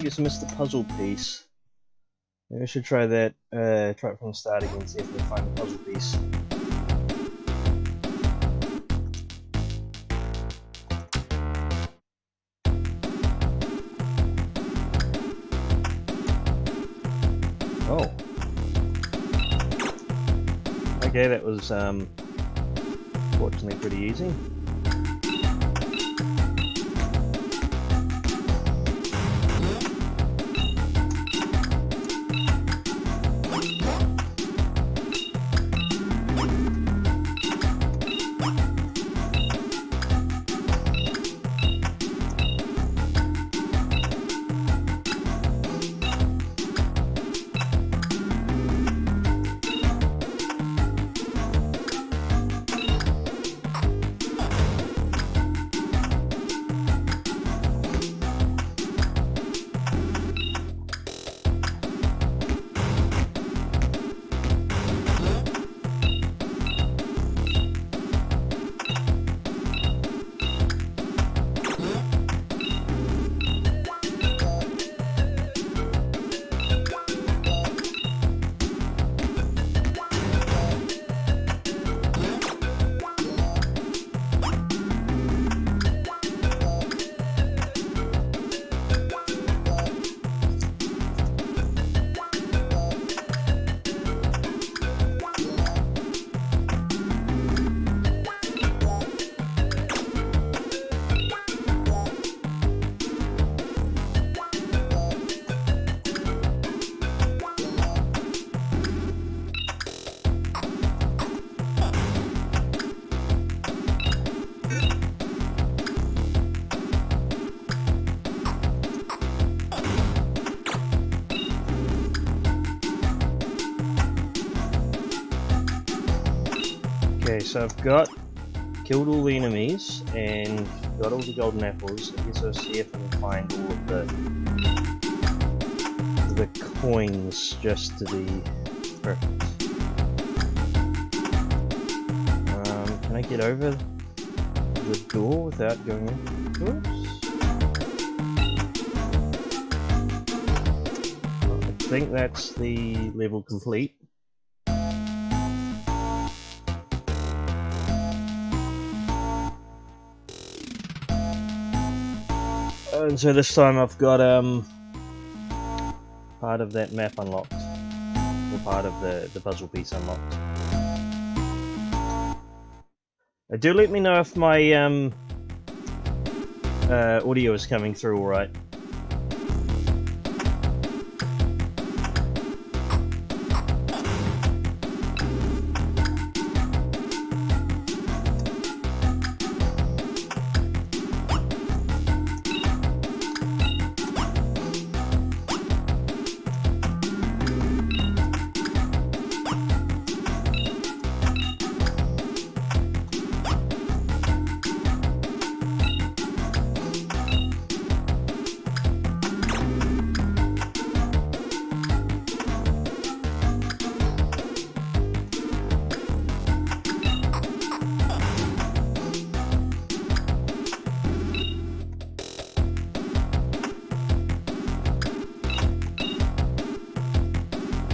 just missed the puzzle piece. Maybe I should try that, try it from the start again, see if we can find the puzzle piece. Oh. Okay, that was, fortunately pretty easy. Okay, so I've killed all the enemies and got all the golden apples. I guess I'll see if I can find all of the coins just to be perfect. Can I get over the door without going in? Oops. I think that's the level complete. And so this time I've got part of that map unlocked, or part of the puzzle piece unlocked. Do let me know if my audio is coming through alright.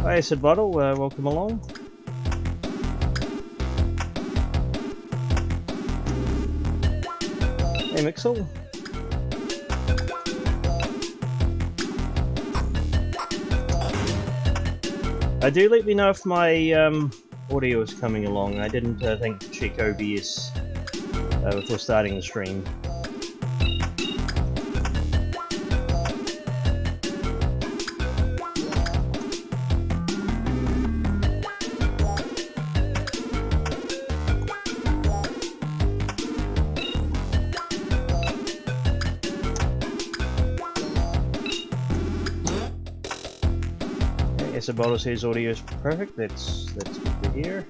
Hi Acid Bottle, welcome along. Hey Mixel. Do let me know if my audio is coming along. I didn't think to check OBS before starting the stream. Sabolo says audio is perfect. That's good to hear.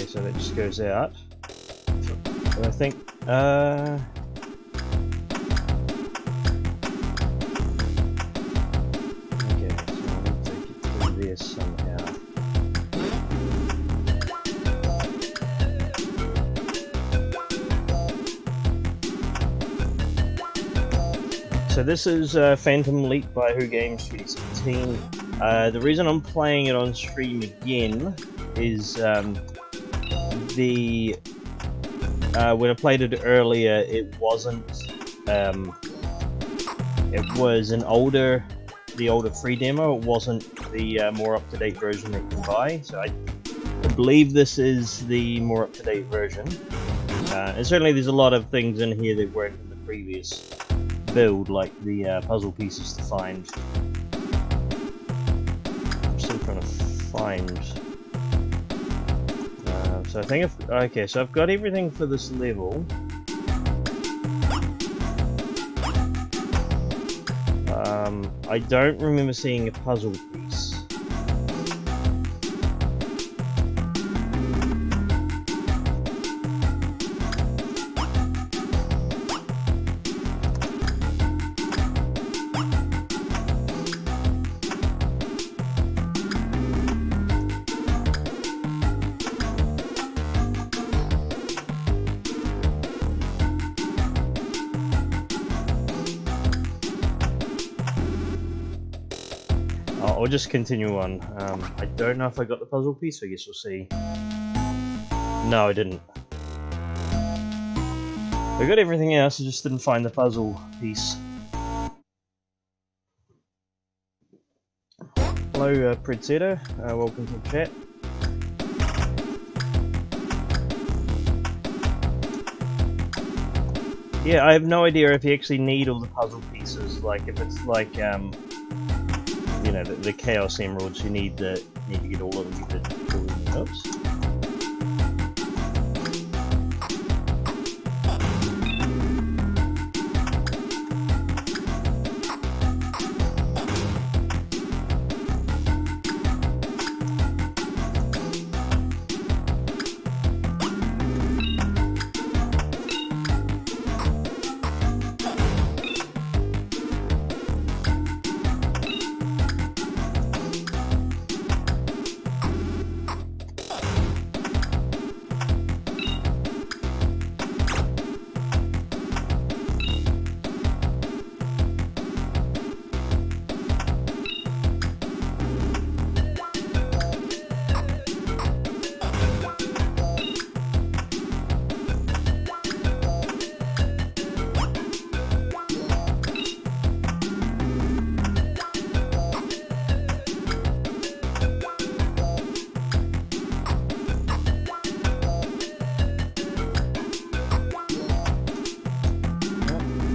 so that just goes out. And I think, okay, so I need to get through this somehow. So this is Phantom Leap by Who Games 2017. The reason I'm playing it on stream again is when I played it earlier, it wasn't. It was the older free demo. It wasn't the more up-to-date version that you can buy. So I believe this is the more up-to-date version. And certainly, there's a lot of things in here that weren't in the previous build, like the puzzle pieces to find. I'm still trying to find. So I think okay, so I've got everything for this level. I don't remember seeing a puzzle piece. I'll just continue on. I don't know if I got the puzzle piece, so I guess we'll see. No, I didn't. I got everything else, I just didn't find the puzzle piece. Hello, Predsetter. Welcome to the chat. Yeah, I have no idea if you actually need all the puzzle pieces. Like, if it's like, you know, the Chaos Emeralds, you need to get all of them. Oops.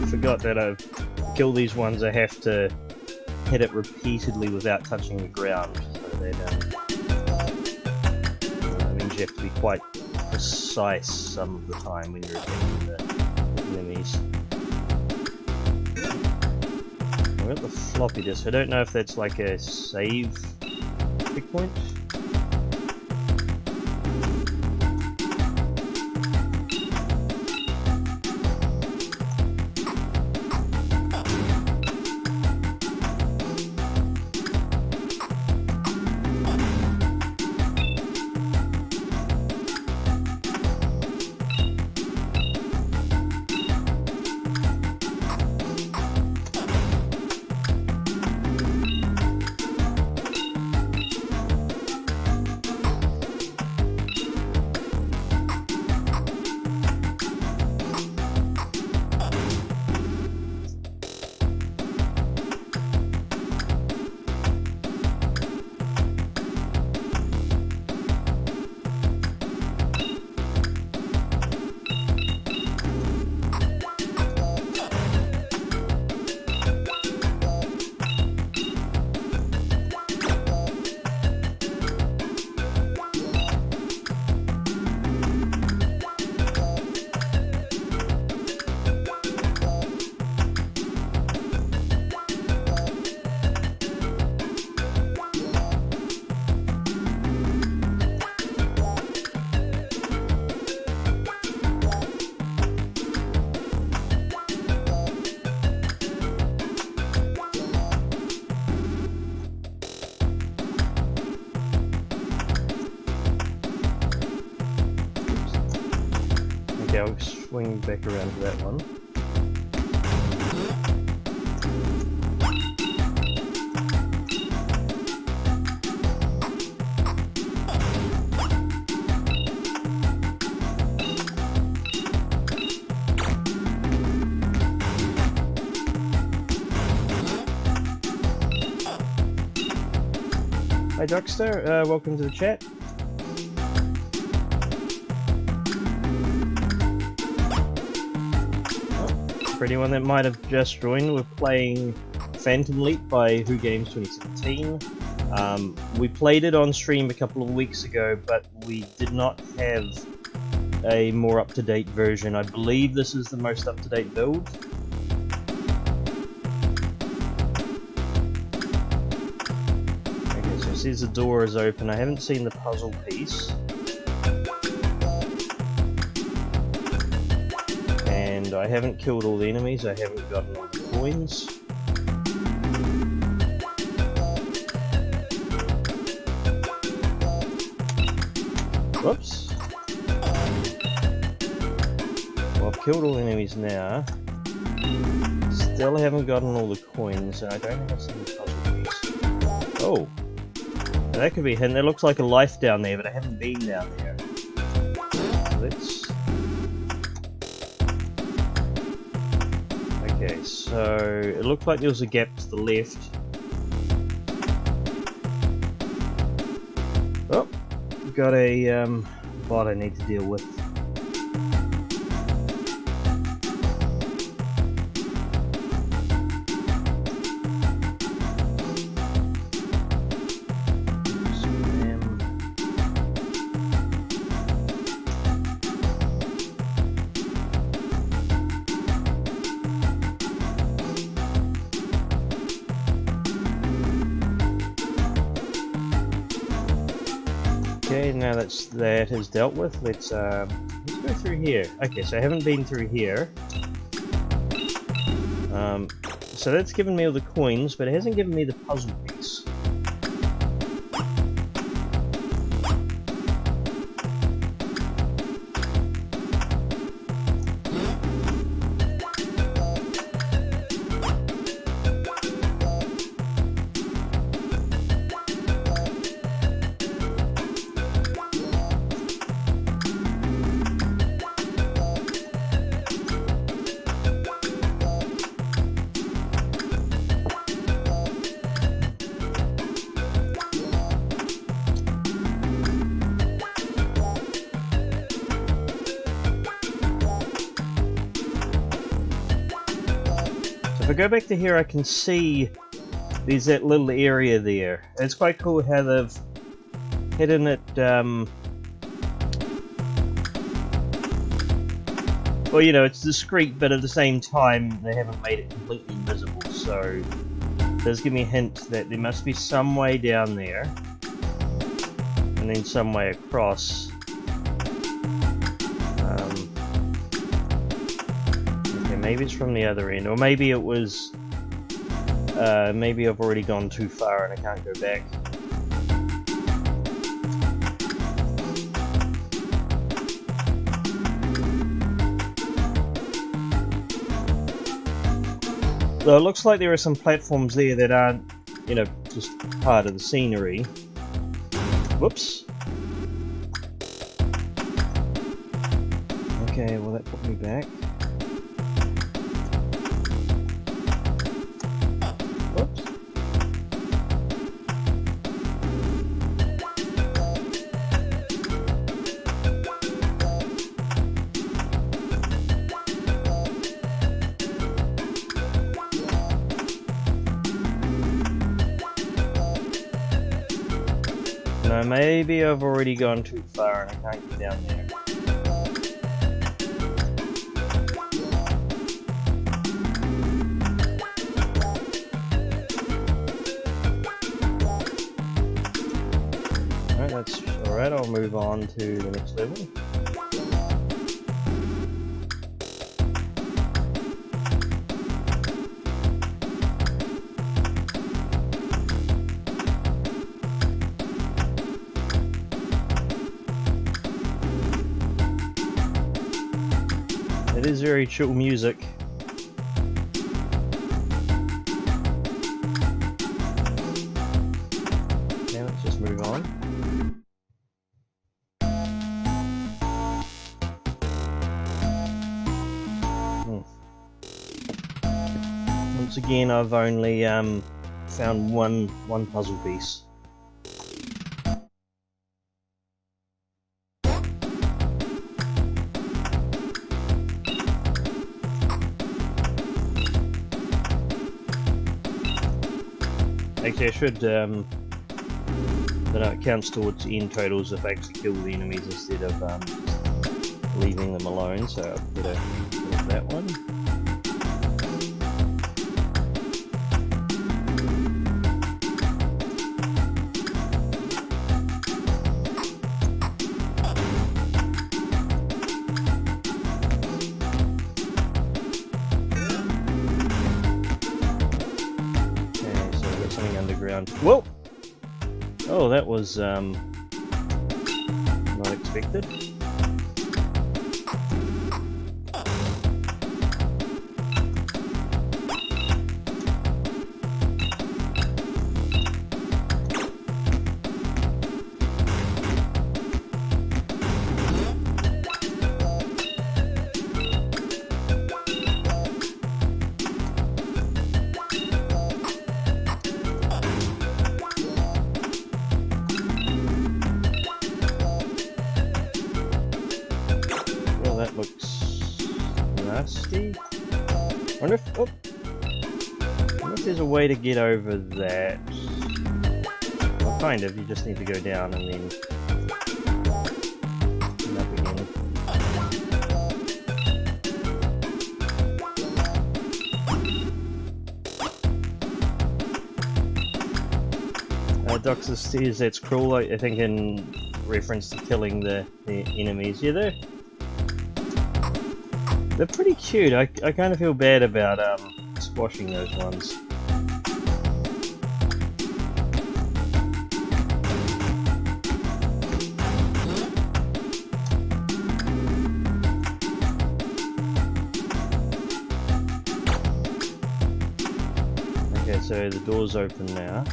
Forgot that to kill these ones, I have to hit it repeatedly without touching the ground. So that means you have to be quite precise some of the time when you're attacking the enemies. I've got the floppy disk. I don't know if that's like a save checkpoint. Okay, I'll swing back around to that one. Hi Duckster, welcome to the chat. For anyone that might have just joined, we're playing Phantom Leap by Who Games 2017. We played it on stream a couple of weeks ago, but we did not have a more up-to-date version. I believe this is the most up-to-date build. Okay, so it says the door is open. I haven't seen the puzzle piece. And I haven't killed all the enemies, I haven't gotten all the coins. Whoops. Well, I've killed all the enemies now. Still haven't gotten all the coins, and I don't think I've seen the puzzle piece. Oh! Now that could be hidden. There looks like a life down there, but I haven't been down there. Let's... Okay, so it looked like there was a gap to the left. Oh, got a bot I need to deal with. Okay, now that is dealt with, let's go through here. Okay, so I haven't been through here. So that's given me all the coins, but it hasn't given me the puzzle piece. If I go back to here, I can see there's that little area there. It's quite cool how they've hidden it, well, you know, it's discreet, but at the same time, they haven't made it completely invisible, so it does give me a hint that there must be some way down there, and then some way across. Maybe it's from the other end, or maybe it was, maybe I've already gone too far and I can't go back. Though it looks like there are some platforms there that aren't, you know, just part of the scenery. Whoops. Okay, well that put me back. No, maybe I've already gone too far and I can't get down there. Alright, that's alright, I'll move on to the next level. It is very chill music. Now let's just move on. Once again, I've only found one puzzle piece. Actually, I should, then it counts towards end totals if I actually kill the enemies instead of leaving them alone, so I'll put that one. Whoa! Oh, that was not expected. That looks nasty. I wonder if there's a way to get over that. Well, kind of. You just need to go down and then up again. Doctor says that's cruel. I think in reference to killing the enemies. Yeah, they're pretty cute. I kind of feel bad about squashing those ones. Okay, so the door's open now.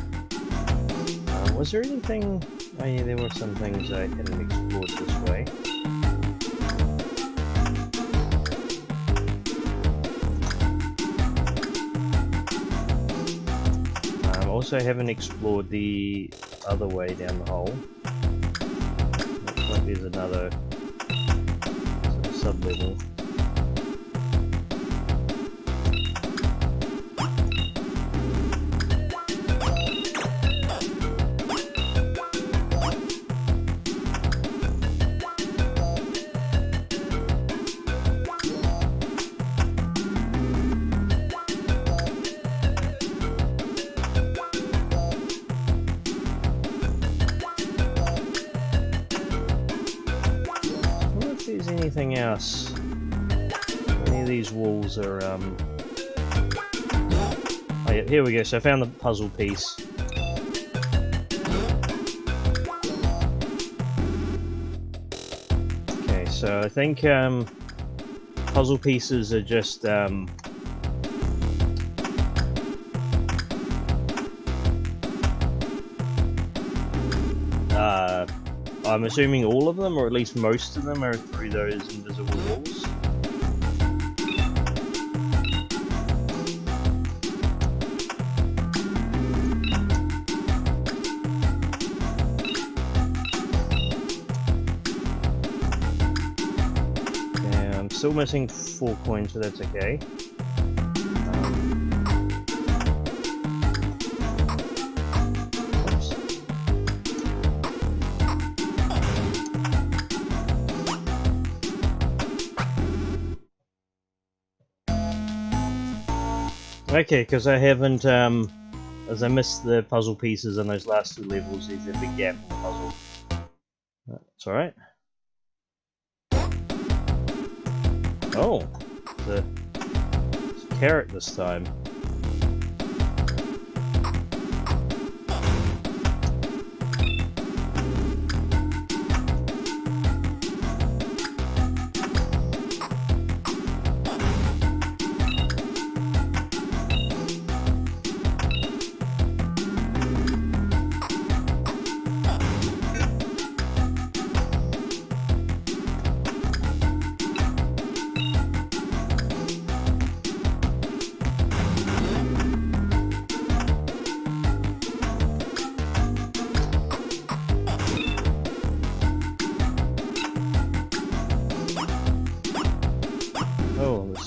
Was there anything... Oh yeah, there were some things I hadn't explored this way. Also haven't explored the other way down the hole. Looks like there's another sub-level. Anything else? Any of these walls are oh yeah, here we go. So I found the puzzle piece. Okay, so I think puzzle pieces are just I'm assuming all of them, or at least most of them, are through those invisible walls. Yeah, I'm still missing 4 coins, so that's okay. Okay, because I haven't, as I missed the puzzle pieces in those last 2 levels, there's a big gap in the puzzle. It's alright. Oh, it's a carrot this time.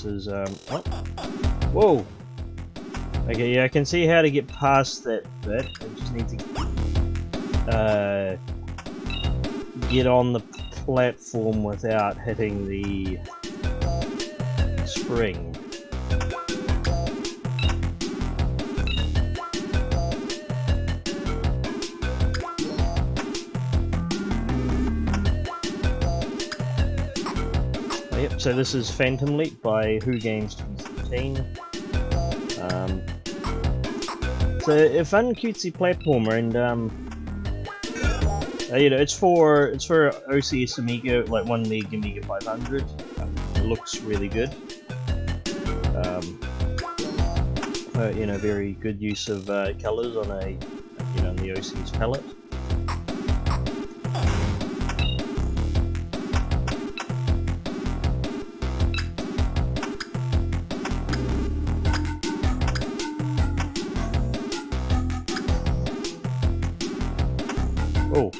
this is what? Whoa. Okay, yeah, I can see how to get past that bit. I just need to get on the platform without hitting the spring. Oh, yep, so this is Phantom Leap by Who Games 2013. It's a fun, cutesy platformer, and you know, it's for OCS Amiga, like 1 meg Amiga 500. It looks really good. You know, very good use of colors on a, you know, on the OCS palette. Oh.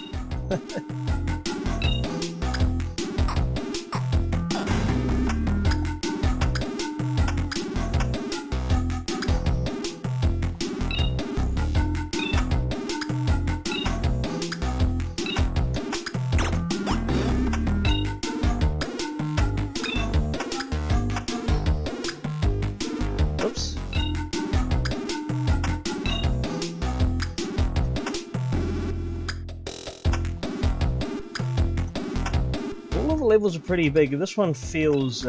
Oops. All of the levels are pretty big. This one feels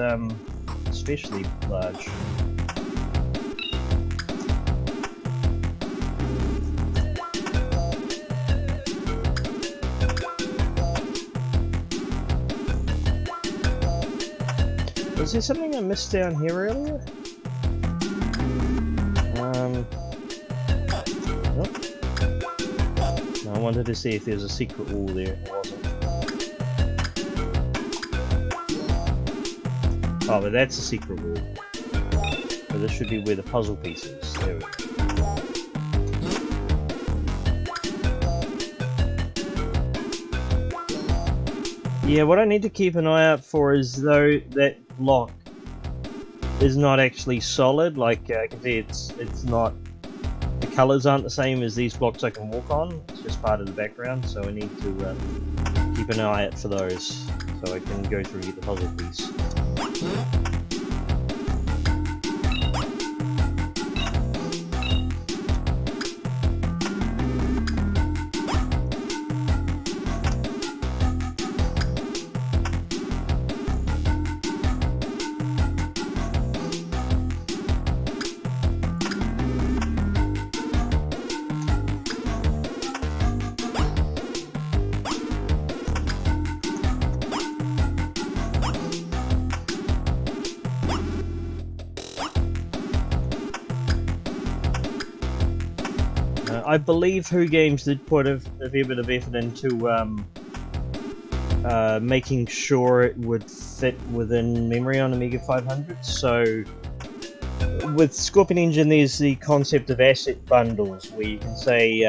especially large. Was there something I missed down here earlier? Nope. No, I wanted to see if there's a secret wall there. It wasn't. Oh, but that's a secret wall. So this should be where the puzzle piece is. There we go. Yeah, what I need to keep an eye out for is though that block is not actually solid. Like I can see it's not, the colors aren't the same as these blocks I can walk on. It's just part of the background, so I need to keep an eye out for those so I can go through and get the puzzle piece. I believe Who Games did put a fair bit of effort into making sure it would fit within memory on Amiga 500. So with Scorpion Engine there's the concept of asset bundles where you can say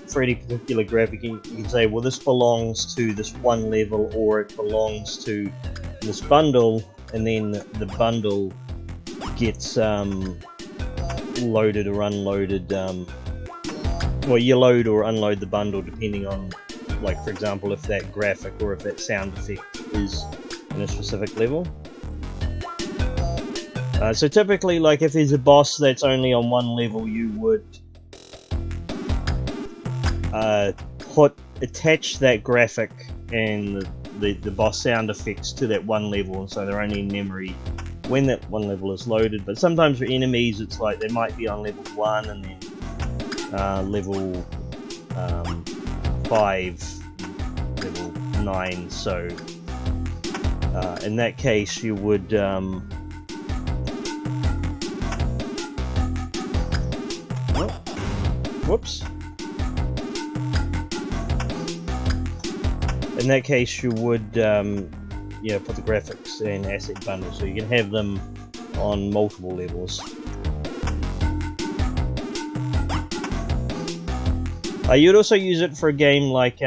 for any particular graphic you can say, well, this belongs to this one level or it belongs to this bundle, and then the bundle gets loaded or unloaded. Well, you load or unload the bundle depending on, like, for example, if that graphic or if that sound effect is in a specific level. So typically, like, if there's a boss that's only on one level, you would attach that graphic and the boss sound effects to that one level, and so they're only in memory when that one level is loaded. But sometimes for enemies, it's like they might be on level 1 and then level 5, level 9, so in that case you would whoops. In that case you would yeah, put the graphics in asset bundles so you can have them on multiple levels. You'd also use it for a game like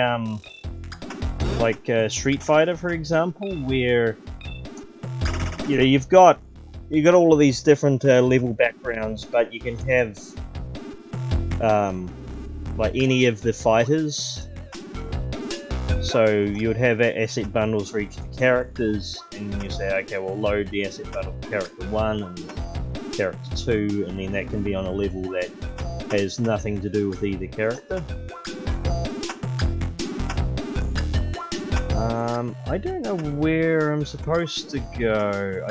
Street Fighter, for example, where, you know, you've got you got all of these different level backgrounds, but you can have like any of the fighters. So you would have asset bundles for each of the characters, and you say, okay, well, load the asset bundle for character 1 and character 2, and then that can be on a level that has nothing to do with either character. I don't know where I'm supposed to go.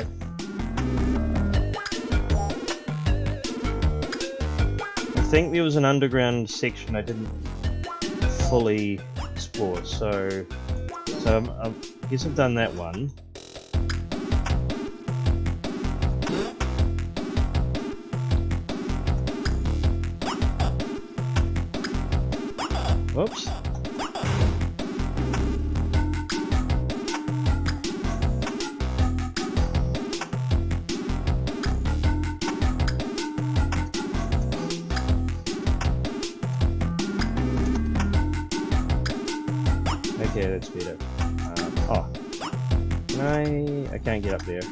I think there was an underground section I didn't fully explore, so I guess I've done that one. Whoops. Okay, that's better. Oh, I can't get up there.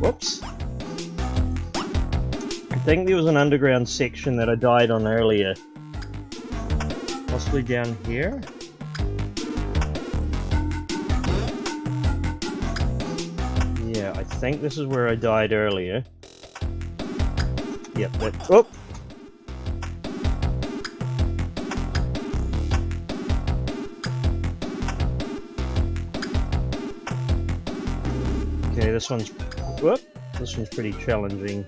Whoops. I think there was an underground section that I died on earlier. Possibly down here? Yeah, I think this is where I died earlier. Yep, that. Oh! Okay, this one's. Whoop! This one's pretty challenging.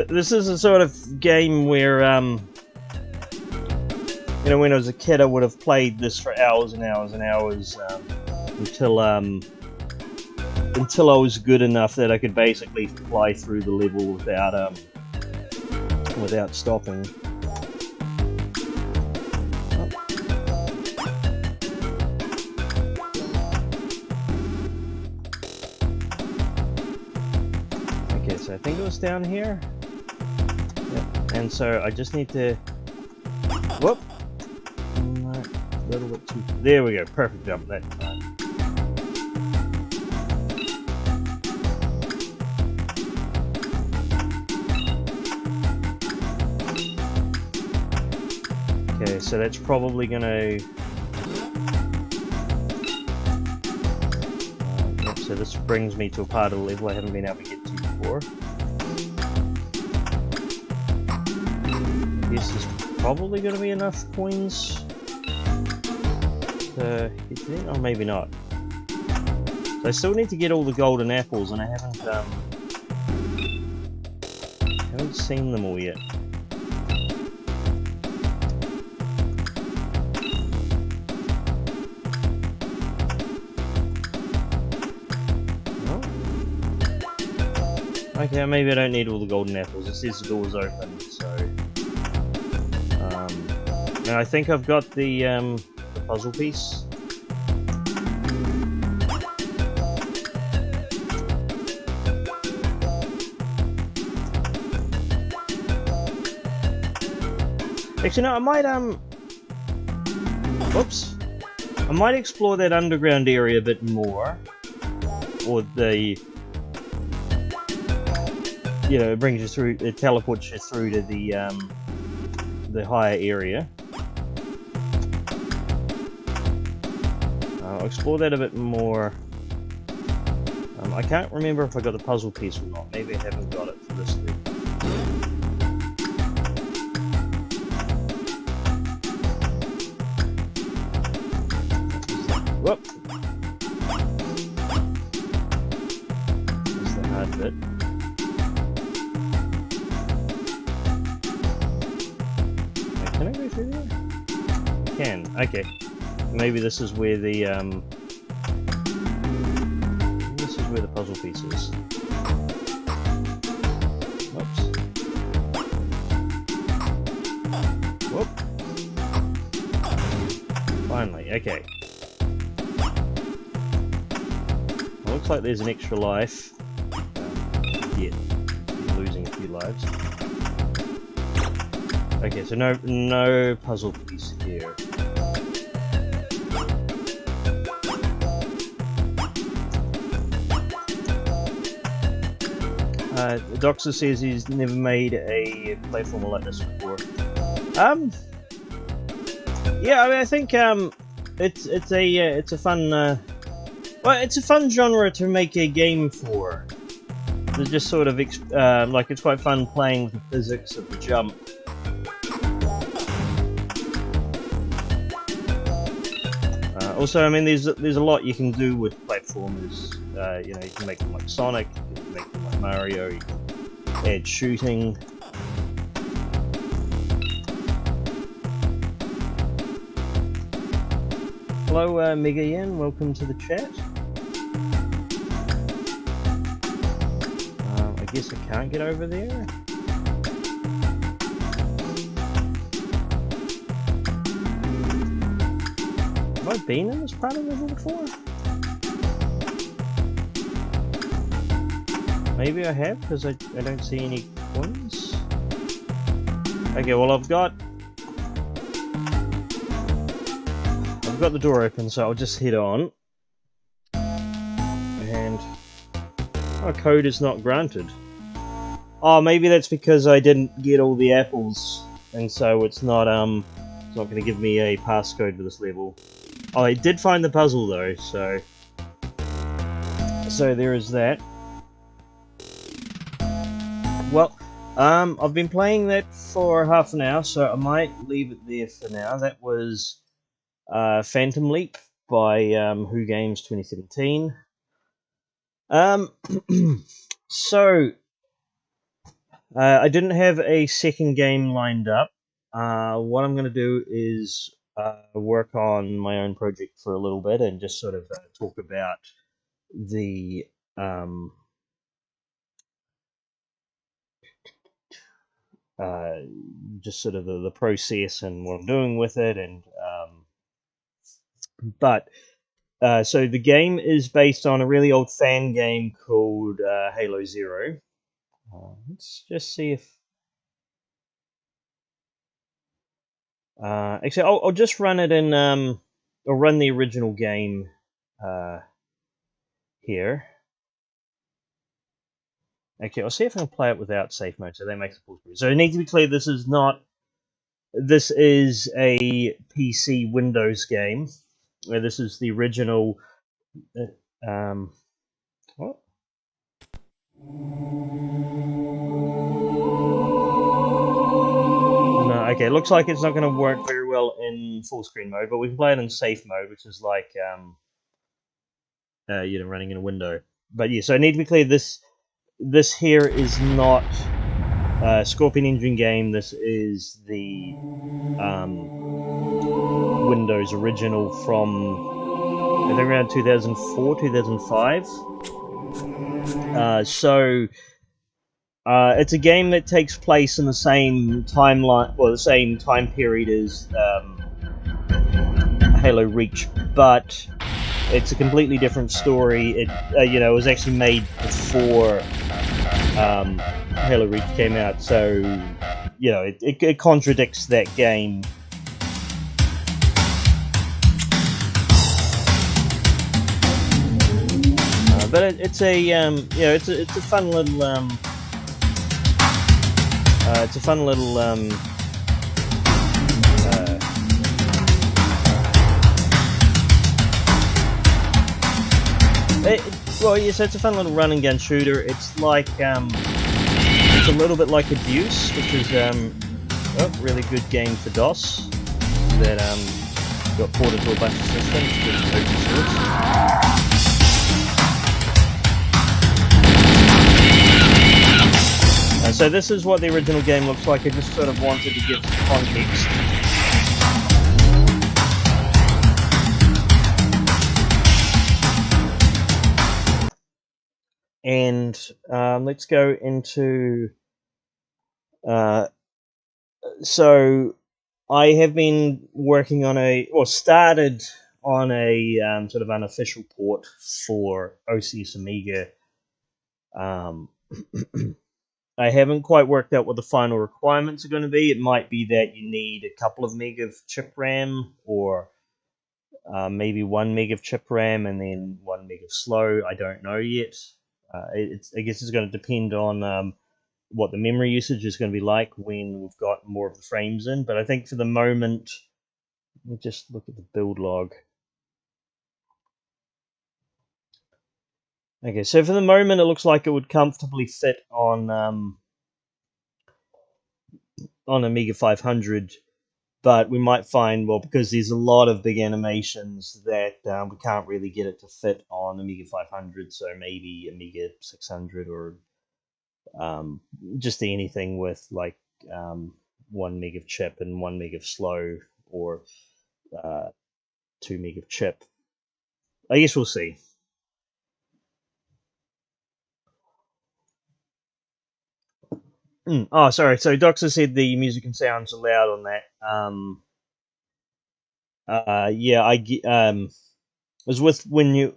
This is a sort of game where, you know, when I was a kid, I would have played this for hours and hours and hours until I was good enough that I could basically fly through the level without stopping. Okay, so I think it was down here. Yep. And so I just need to. Whoop! No, a little bit too. There we go. Perfect jump that time. Okay, so that's probably gonna. Yep, so this brings me to a part of the level I haven't been able to get to before. This is probably going to be enough coins to get there, or maybe not. So I still need to get all the golden apples, and I haven't seen them all yet. Oh. Okay, maybe I don't need all the golden apples. It says the door's open, so. And I think I've got the puzzle piece. Actually, no, I might whoops. I might explore that underground area a bit more, or the. You know, it brings you through. It teleports you through to the higher area. I'll explore that a bit more. I can't remember if I got the puzzle piece or not. Maybe I haven't got it for this thing. Whoop! That's the hard bit. Can I go through there? I can. Okay. Maybe this is where the puzzle piece is. Whoops. Whoop. Finally, okay. Well, looks like there's an extra life. Yeah, I'm losing a few lives. Okay, so no puzzle piece here. Doxa says he's never made a platformer like this before. Yeah, I mean, I think it's a fun well, it's a fun genre to make a game for. It's just sort of like it's quite fun playing with the physics of the jump. Also, I mean, there's a lot you can do with platformers. You know, you can make them like Sonic, you can make them like Mario, you can add shooting. Hello, Mega Yen, welcome to the chat. I guess I can't get over there. Have I been in this part of the level before? Maybe I have, because I don't see any coins. Okay, well I've got the door open, so I'll just head on. And my code is not granted. Oh, maybe that's because I didn't get all the apples, and so it's not going to give me a passcode for this level. Oh, I did find the puzzle though, so there is that. Well, I've been playing that for half an hour, so I might leave it there for now. That was Phantom Leap by Who Games 2017. So I didn't have a second game lined up. What I'm going to do is work on my own project for a little bit and just sort of talk about the just sort of the process and what I'm doing with it, and so the game is based on a really old fan game called Halo Zero. Let's just see if actually I'll just run it in I'll run the original game here. Okay, I'll see if I can play it without safe mode, so that makes it pause. So it needs to be clear, this is a PC Windows game. Where this is the original what? No, okay, it looks like it's not going to work very well in full screen mode, but we can play it in safe mode, which is like you know, running in a window. But yeah, so I need to be clear, this here is not Scorpion Engine game. This is the Windows original from I think around 2004, 2005. So it's a game that takes place in the same timeline, or the same time period as Halo Reach, but it's a completely different story. It you know, it was actually made before Halo Reach came out, so you know, it contradicts that game. But it's a you know, it's a fun little it's a fun little well, yes, it's a fun little run and gun shooter. It's like it's a little bit like Abuse, which is a really good game for DOS that got ported to a bunch of systems because it's open source. So this is what the original game looks like. I just sort of wanted to give some context. And let's go into... so I have been working on started on a sort of unofficial port for OCS Amiga. I haven't quite worked out what the final requirements are going to be. It might be that you need a couple of meg of chip RAM, or maybe 1 meg of chip RAM and then 1 meg of slow. I don't know yet. I guess it's going to depend on what the memory usage is going to be like when we've got more of the frames in. But I think for the moment, let me just look at the build log. Okay, so for the moment, it looks like it would comfortably fit on Amiga 500, but we might find, well, because there's a lot of big animations that we can't really get it to fit on Amiga 500, so maybe Amiga 600 or just anything with like 1 meg of chip and 1 meg of slow, or 2 meg of chip. I guess we'll see. Oh, sorry. So Doxa said the music and sounds are loud on that. Yeah, it was with when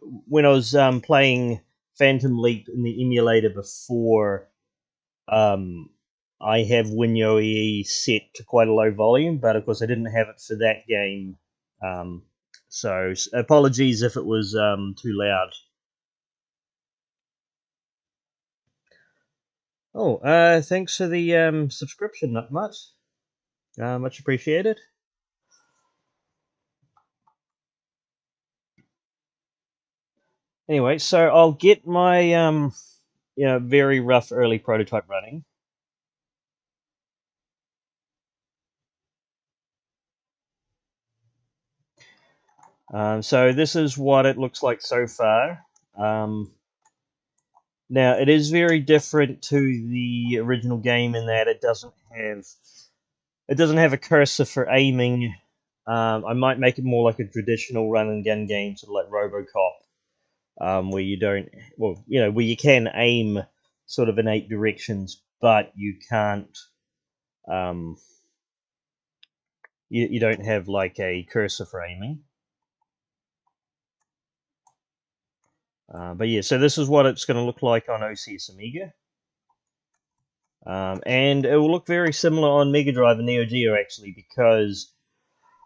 I was playing Phantom Leap in the emulator before. Um, I have WinYoE set to quite a low volume, but of course I didn't have it for that game. Um, so apologies if it was too loud. Oh, thanks for the subscription, not much. Much appreciated. Anyway, so I'll get my very rough early prototype running. So this is what it looks like so far. Now it is very different to the original game in that it doesn't have a cursor for aiming. I might make it more like a traditional run and gun game, sort of like RoboCop, where you don't, well, where you can aim sort of in 8 directions, but you can't. Um, you don't have like a cursor for aiming. But yeah, so this is what it's going to look like on OCS Amiga. And it will look very similar on Mega Drive and Neo Geo, actually, because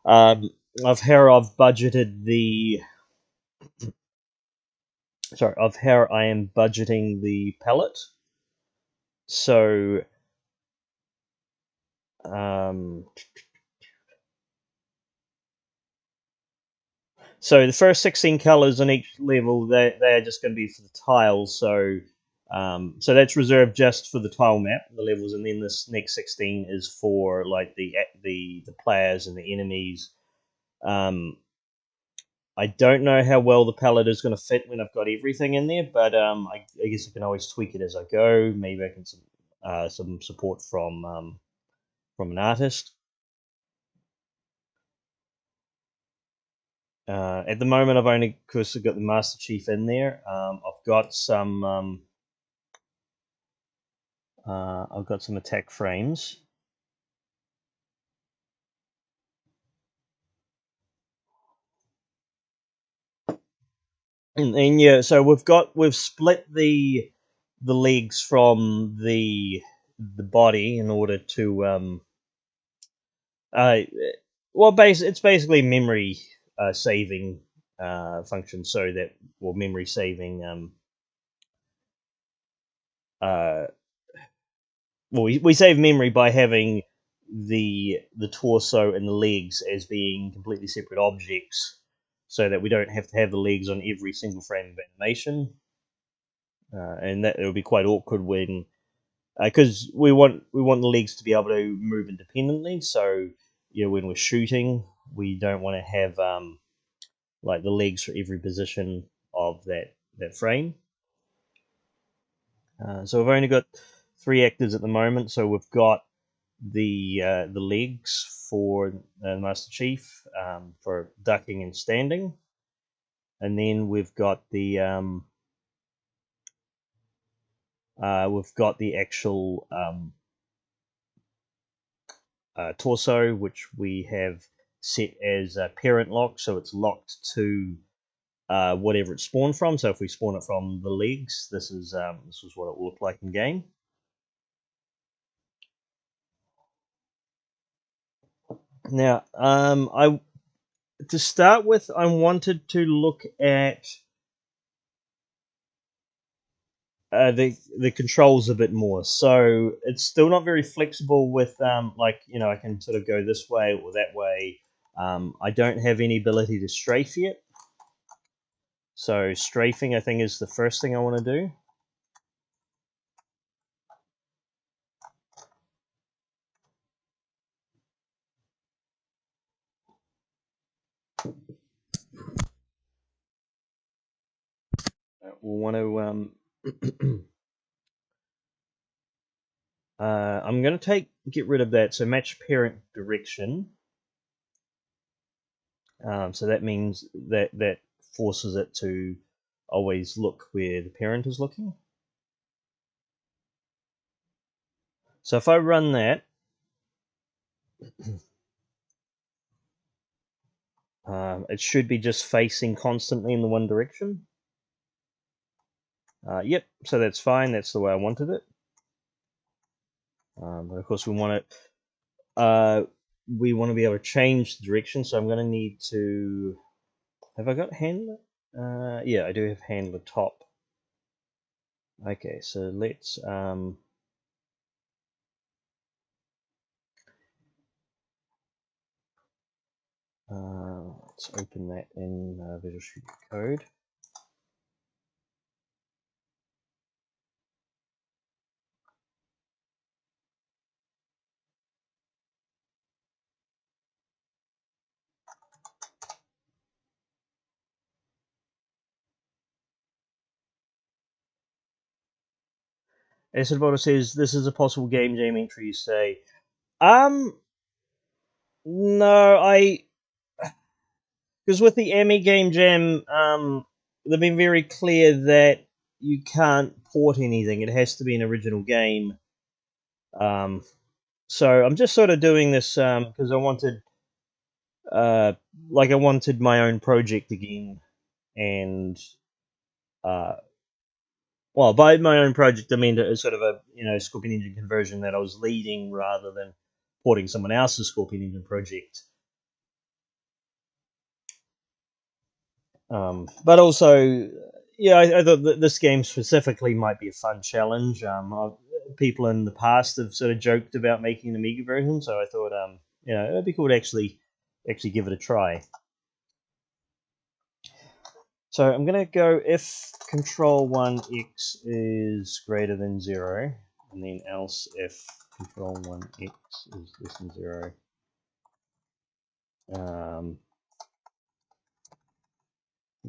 of how I've budgeted of how I am budgeting the palette. So, um, so the first 16 colors on each level, they are just going to be for the tiles. So that's reserved just for the tile map, the levels, and then this next 16 is for like the players and the enemies. I don't know how well the palette is going to fit when I've got everything in there, but I guess I can always tweak it as I go. Maybe I can some support from an artist. At the moment, I've only, of course, got the Master Chief in there. I've got some attack frames. And yeah, so we've split the legs from the body in order to uh it's basically memory saving function, so that, well, memory saving uh well, we save memory by having the torso and the legs as being completely separate objects, so that we don't have to have the legs on every single frame of animation. And that it would be quite awkward when, because we want the legs to be able to move independently. So when we're shooting, we don't want to have like the legs for every position of that frame. So we've only got 3 actors at the moment. So we've got the legs for Master Chief, for ducking and standing, and then we've got the actual torso, which we have set as a parent lock, so it's locked to whatever it spawned from. So if we spawn it from the legs, this is what it will look like in game. Now, to start with, I wanted to look at the controls a bit more. So it's still not very flexible with like I can sort of go this way or that way. I don't have any ability to strafe yet. So strafing, I think, is the first thing I want to do. We'll want to. I'm going to get rid of that. So match parent direction. So that means that forces it to always look where the parent is looking. So if I run that, it should be just facing constantly in the one direction. Yep, so that's fine. That's the way I wanted it. But of course, we want to be able to change the direction. So I'm going to need to. Have I got handler? Yeah, I do have handler top. Okay, so let's let's open that in Visual Studio Code. Acidbottle says this is a possible game jam entry. You say, no, because with the Emmy Game Jam, they've been very clear that you can't port anything. It has to be an original game. So I'm just sort of doing this because I wanted, I wanted my own project again, and uh, well, by my own project I mean it's sort of a Scorpion Engine conversion that I was leading rather than porting someone else's Scorpion Engine project. But also, yeah, I thought that this game specifically might be a fun challenge. People in the past have sort of joked about making an Amiga version, so I thought, it'd be cool to actually give it a try. So I'm gonna go if control1x is greater than 0, and then else if control1x is less than 0.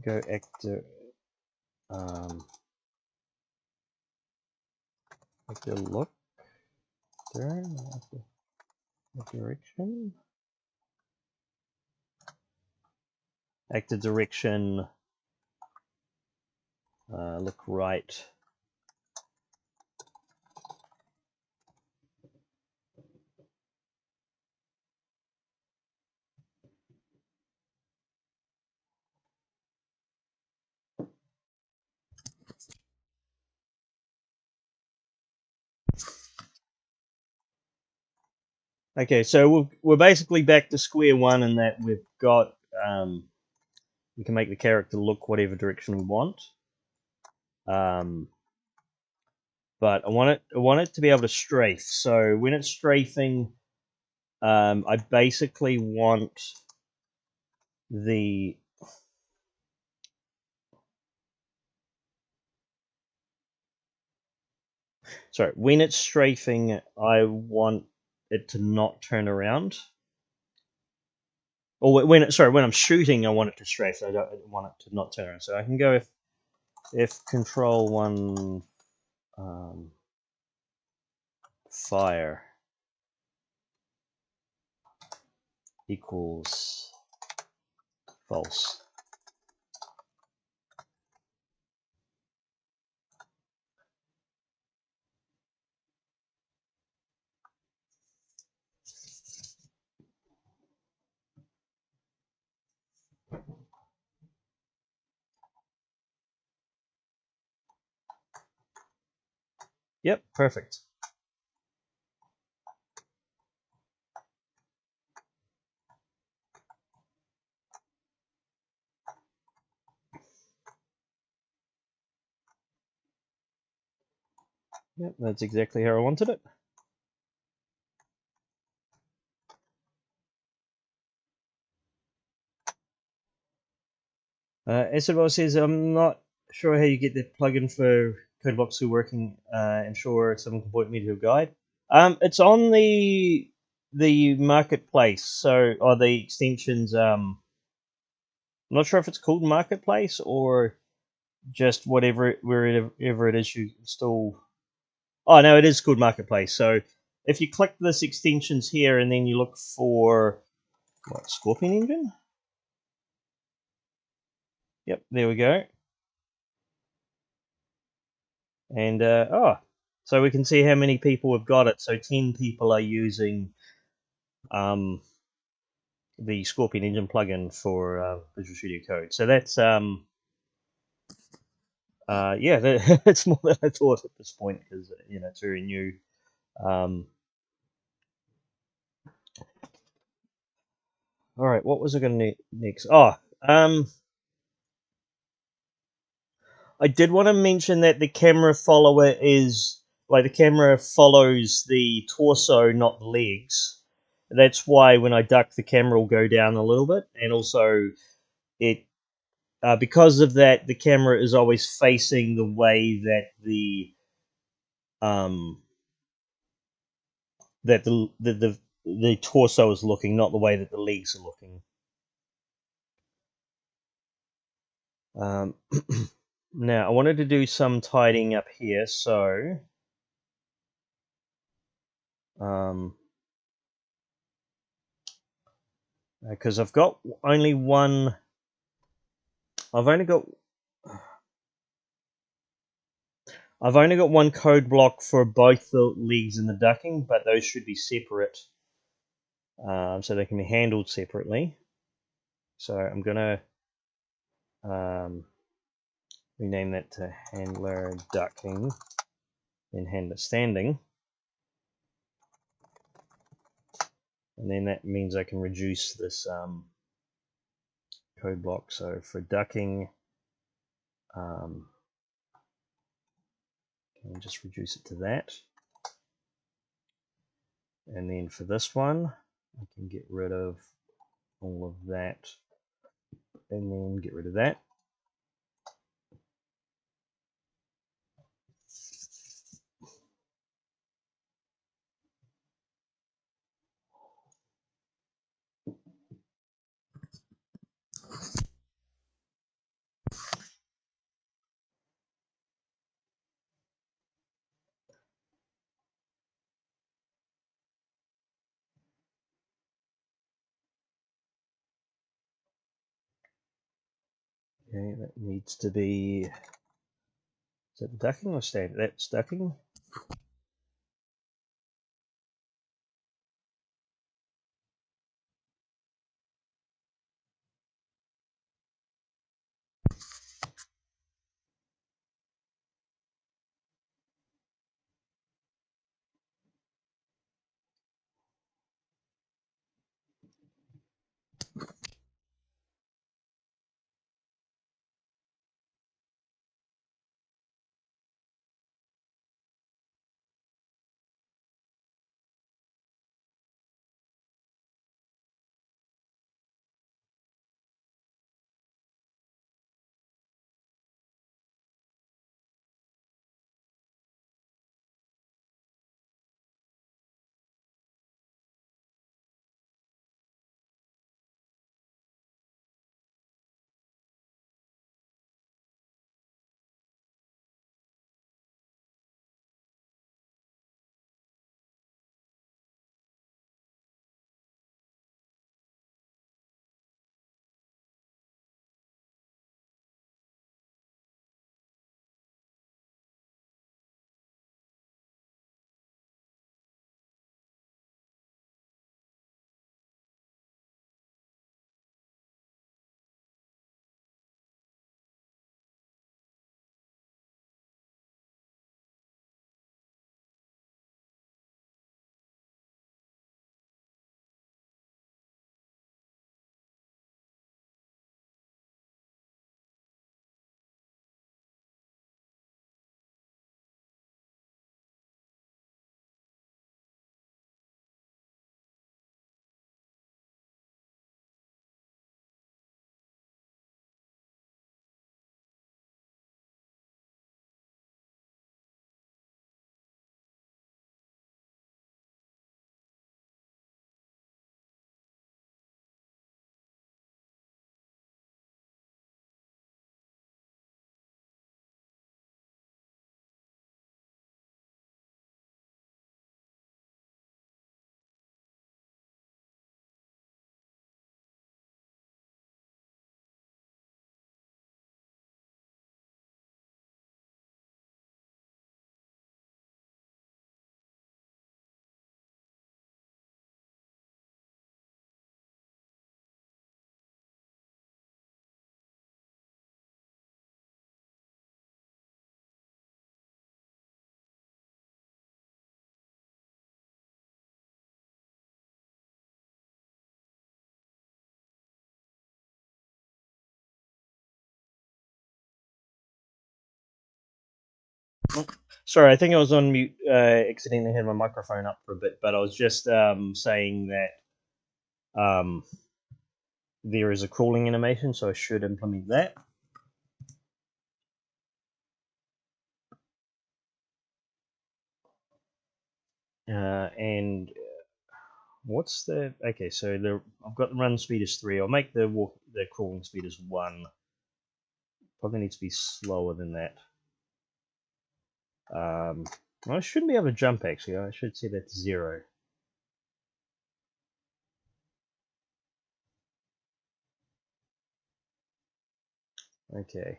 Go actor actor look there. Direction. Actor direction. Look right. Okay, so we're basically back to square one in that we've got we can make the character look whatever direction we want. But I want it to be able to strafe. So when it's strafing, I basically want the when it's strafing, I want it to not turn around. Or when I'm shooting, I want it to strafe. I don't want it to not turn around. So I can go if control one fire equals false. Yep, perfect. Yep, that's exactly how I wanted it. Acid says, I'm not sure how you get the plugin for CodeBlocks to working. I'm sure someone can point me to a guide. It's on the marketplace, so or the extensions. I'm not sure if it's called marketplace or just wherever it is you install. Oh no, it is called marketplace. So if you click this extensions here and then you look for what Scorpion Engine. Yep, there we go. And so we can see how many people have got it. So 10 people are using um, the Scorpion Engine plugin for Visual Studio Code. So that's yeah, it's more than I thought at this point because it's very new. All right, what was I going to next? Oh, I did want to mention that the camera follower is like the camera follows the torso, not the legs. That's why when I duck, the camera will go down a little bit, and also it because of that, the camera is always facing the way that um, the torso is looking, not the way that the legs are looking. Um, now, I wanted to do some tidying up here, so because I've got only one, I've only got one code block for both the legs and the ducking, but those should be separate, so they can be handled separately. So I'm gonna rename that to handler ducking, then handler standing, and then that means I can reduce this code block. So for ducking, can just reduce it to that, and then for this one, I can get rid of all of that, and then get rid of that. Okay, that needs to be, is it ducking or standing? That's ducking. Sorry, I think I was on mute. Accidentally had my microphone up for a bit, but I was just saying that there is a crawling animation, so I should implement that. And what's the okay? So I've got the run speed as 3. I'll make the crawling speed as 1. Probably needs to be slower than that. I shouldn't be able to jump actually. I should set that to 0. Okay.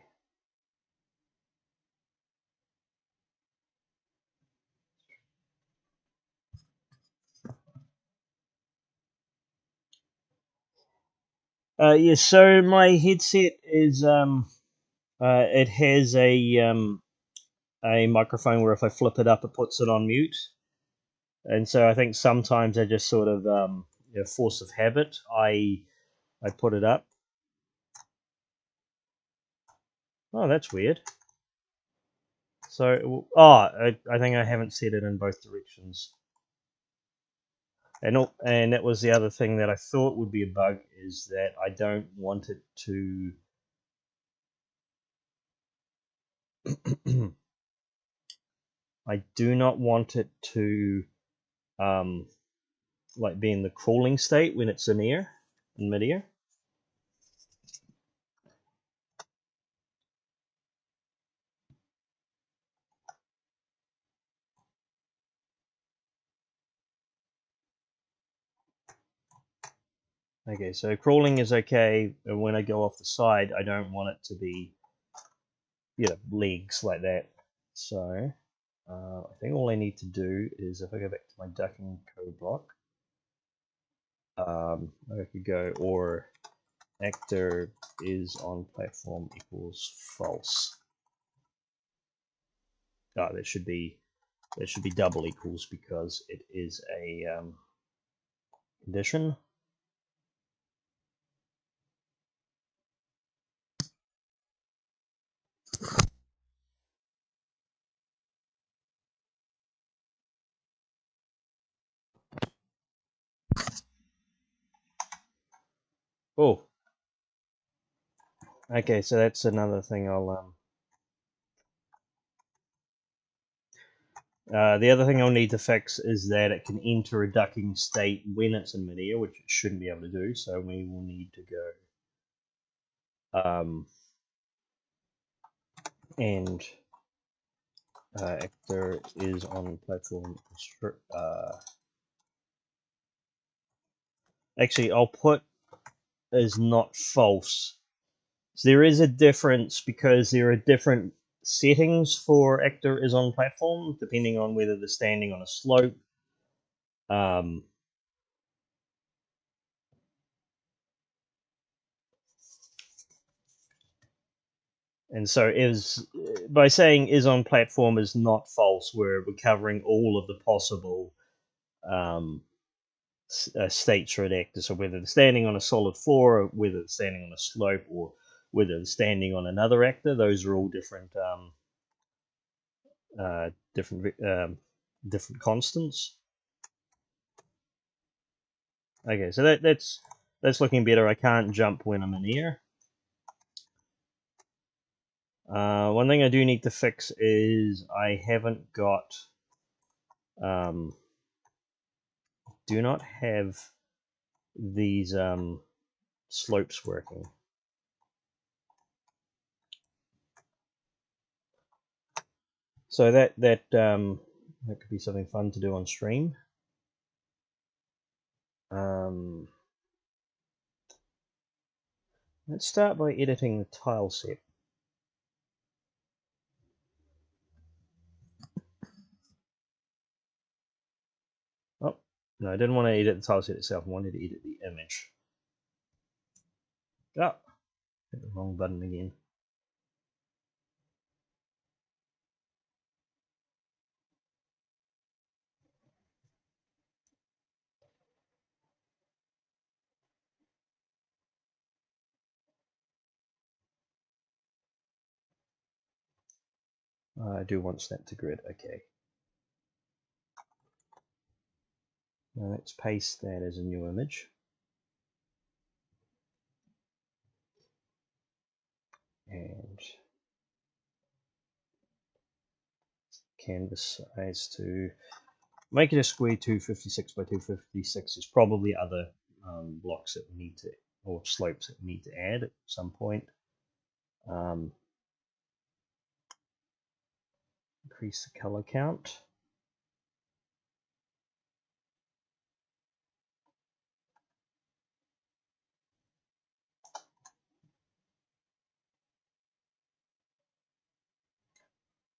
Yeah. So my headset is it has a microphone where if I flip it up, it puts it on mute. And so I think sometimes I just sort of force of habit, I put it up. Oh, that's weird. So I think I haven't set it in both directions. And that was the other thing that I thought would be a bug, is that I don't want it to I do not want it to um, like be in the crawling state when it's in midair. Okay, so crawling is okay, and when I go off the side, I don't want it to be legs like that. So I think all I need to do is, if I go back to my ducking code block, I could go or actor is on platform equals false. Oh, that should be double equals because it is a condition. Oh, okay, so that's another thing I'll the other thing I'll need to fix is that it can enter a ducking state when it's in midair, which it shouldn't be able to do. So we will need to go and actor is on platform. Actually, I'll put is not false. So there is a difference because there are different settings for actor is on platform depending on whether they're standing on a slope. And so is by saying is on platform is not false, we're covering all of the possible states for an actor. So whether they're standing on a solid floor, or whether they're standing on a slope, or whether they're standing on another actor, those are all different different constants. Okay, so that's looking better. I can't jump when I'm in air. One thing I do need to fix is I haven't got do not have these slopes working. So that could be something fun to do on stream. Let's start by editing the tile set. Oh, no, I didn't want to edit the tile set itself. I wanted to edit the image. Oh, hit the wrong button again. I do want snap to grid. Okay. Now let's paste that as a new image. And canvas size to make it a square 256 by 256. There's probably other blocks that we need to, or slopes that we need to add at some point. Increase the color count.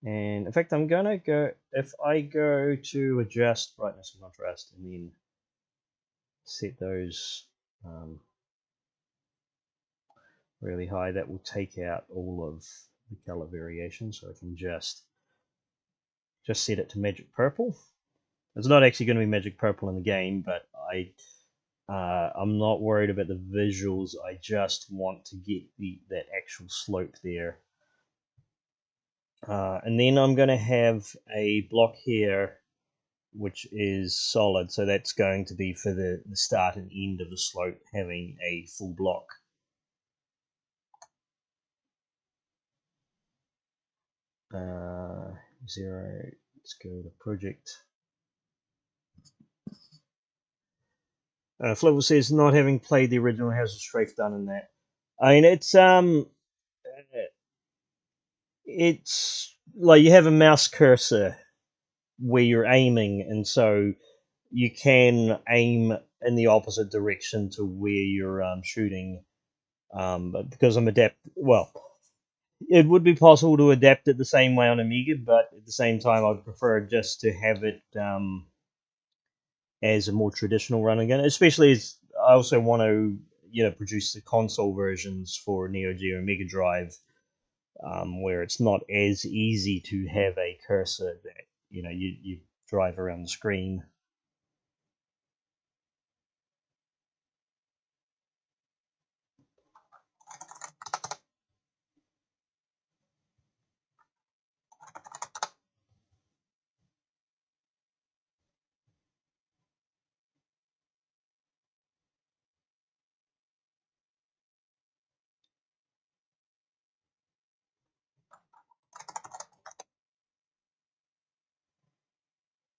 And in fact, I'm gonna go, if I go to adjust brightness and contrast and then set those really high, that will take out all of the color variation. So I can just set it to magic purple. It's not actually going to be magic purple in the game, but I'm not worried about the visuals. I just want to get that actual slope there. And then I'm going to have a block here which is solid, so that's going to be for the start and end of the slope, having a full block. Zero, let's go to project. Flivel says, not having played the original, how's the strafe done in that? I mean, it's like you have a mouse cursor where you're aiming, and so you can aim in the opposite direction to where you're shooting. But because I'm it would be possible to adapt it the same way on Amiga, but at the same time, I'd prefer just to have it as a more traditional run again. Especially as I also want to, produce the console versions for Neo Geo and Mega Drive, where it's not as easy to have a cursor that you drive around the screen.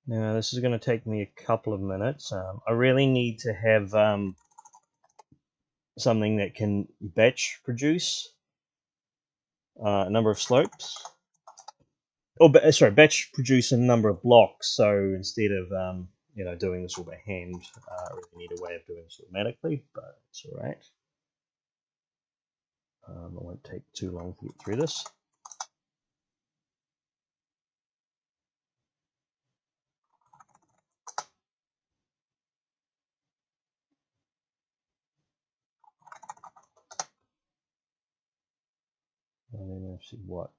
Now this is going to take me a couple of minutes. I really need to have something that can batch produce a number of slopes. Sorry, batch produce a number of blocks. So instead of doing this all by hand, I really need a way of doing this automatically, but it's all right. It won't take too long to get through this. And then let's see what,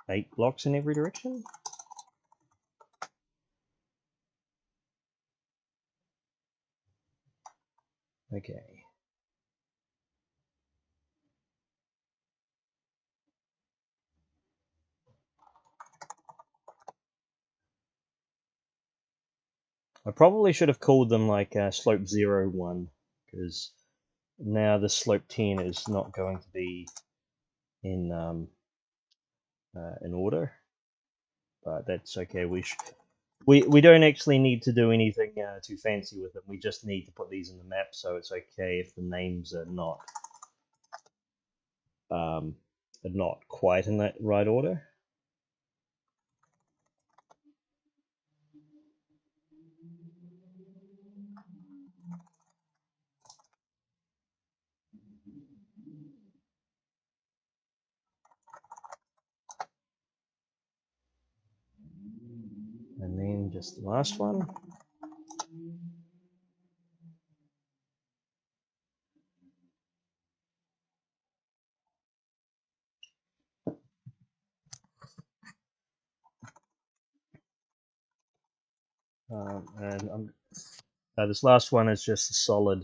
8 blocks in every direction. Okay. I probably should have called them like slope 0, 1, because now the slope 10 is not going to be in order, but that's okay. We don't actually need to do anything too fancy with it. We just need to put these in the map, so it's okay if the names are not quite in that right order. And then just the last one. And this last one is just a solid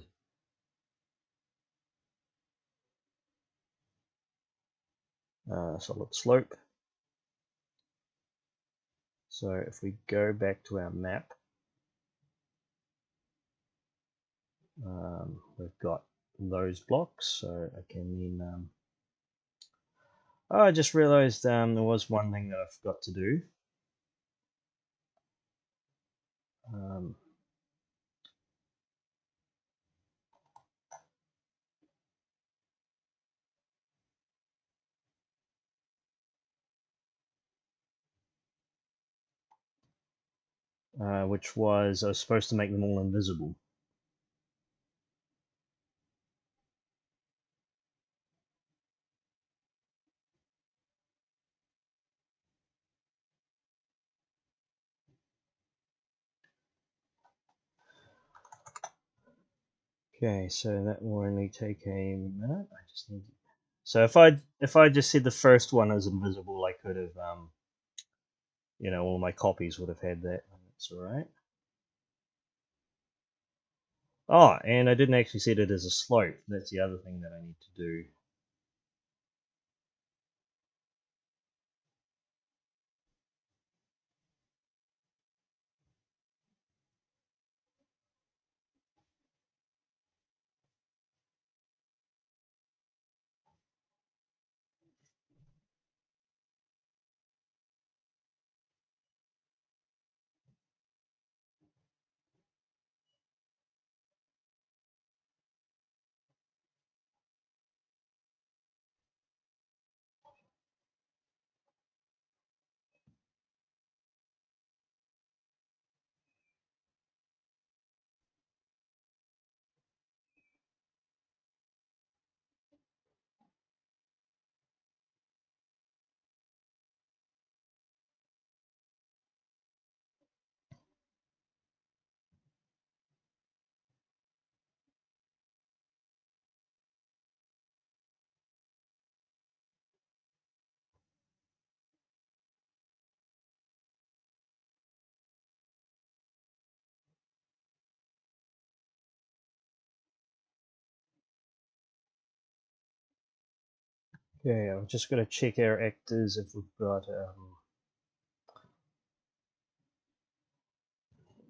slope. So if we go back to our map, we've got those blocks, so I can then oh, I just realized there was one thing that I forgot to do. Um, which was I was supposed to make them all invisible. Okay, so that will only take a minute. I just need. So if I just said the first one is invisible, I could have all my copies would have had that. That's all right. Oh, and I didn't actually set it as a slope. That's the other thing that I need to do. Okay, I'm just going to check our actors if we've got.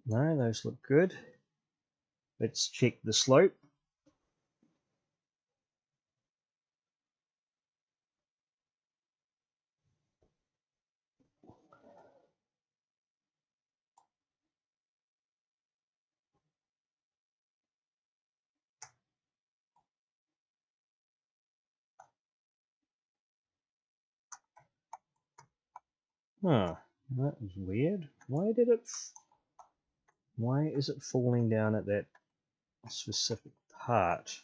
No, those look good. Let's check the slope. Huh, that was weird. Why is it falling down at that specific part?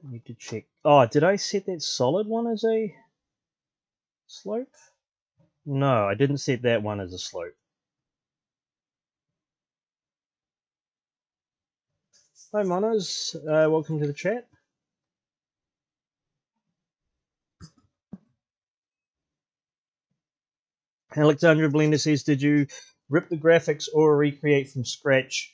I need to check. Oh, did I set that solid one as a slope? No, I didn't set that one as a slope. Hi, Monos. Welcome to the chat. Alexandra Blender says, did you rip the graphics or recreate from scratch?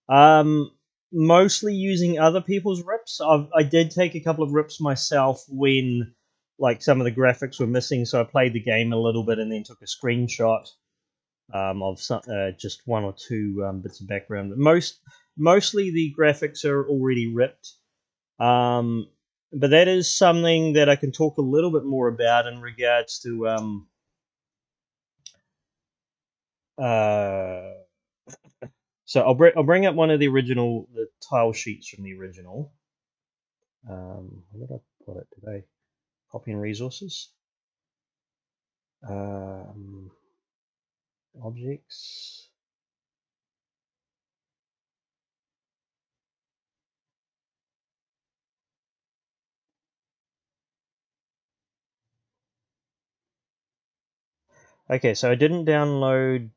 Mostly using other people's rips. I did take a couple of rips myself when like some of the graphics were missing, so I played the game a little bit and then took a screenshot of some, just one or two bits of background. Mostly the graphics are already ripped. But that is something that I can talk a little bit more about in regards to so I'll bring up one of the tile sheets from the original. Where did I put it today? Copy and resources. Objects. Okay, so I didn't download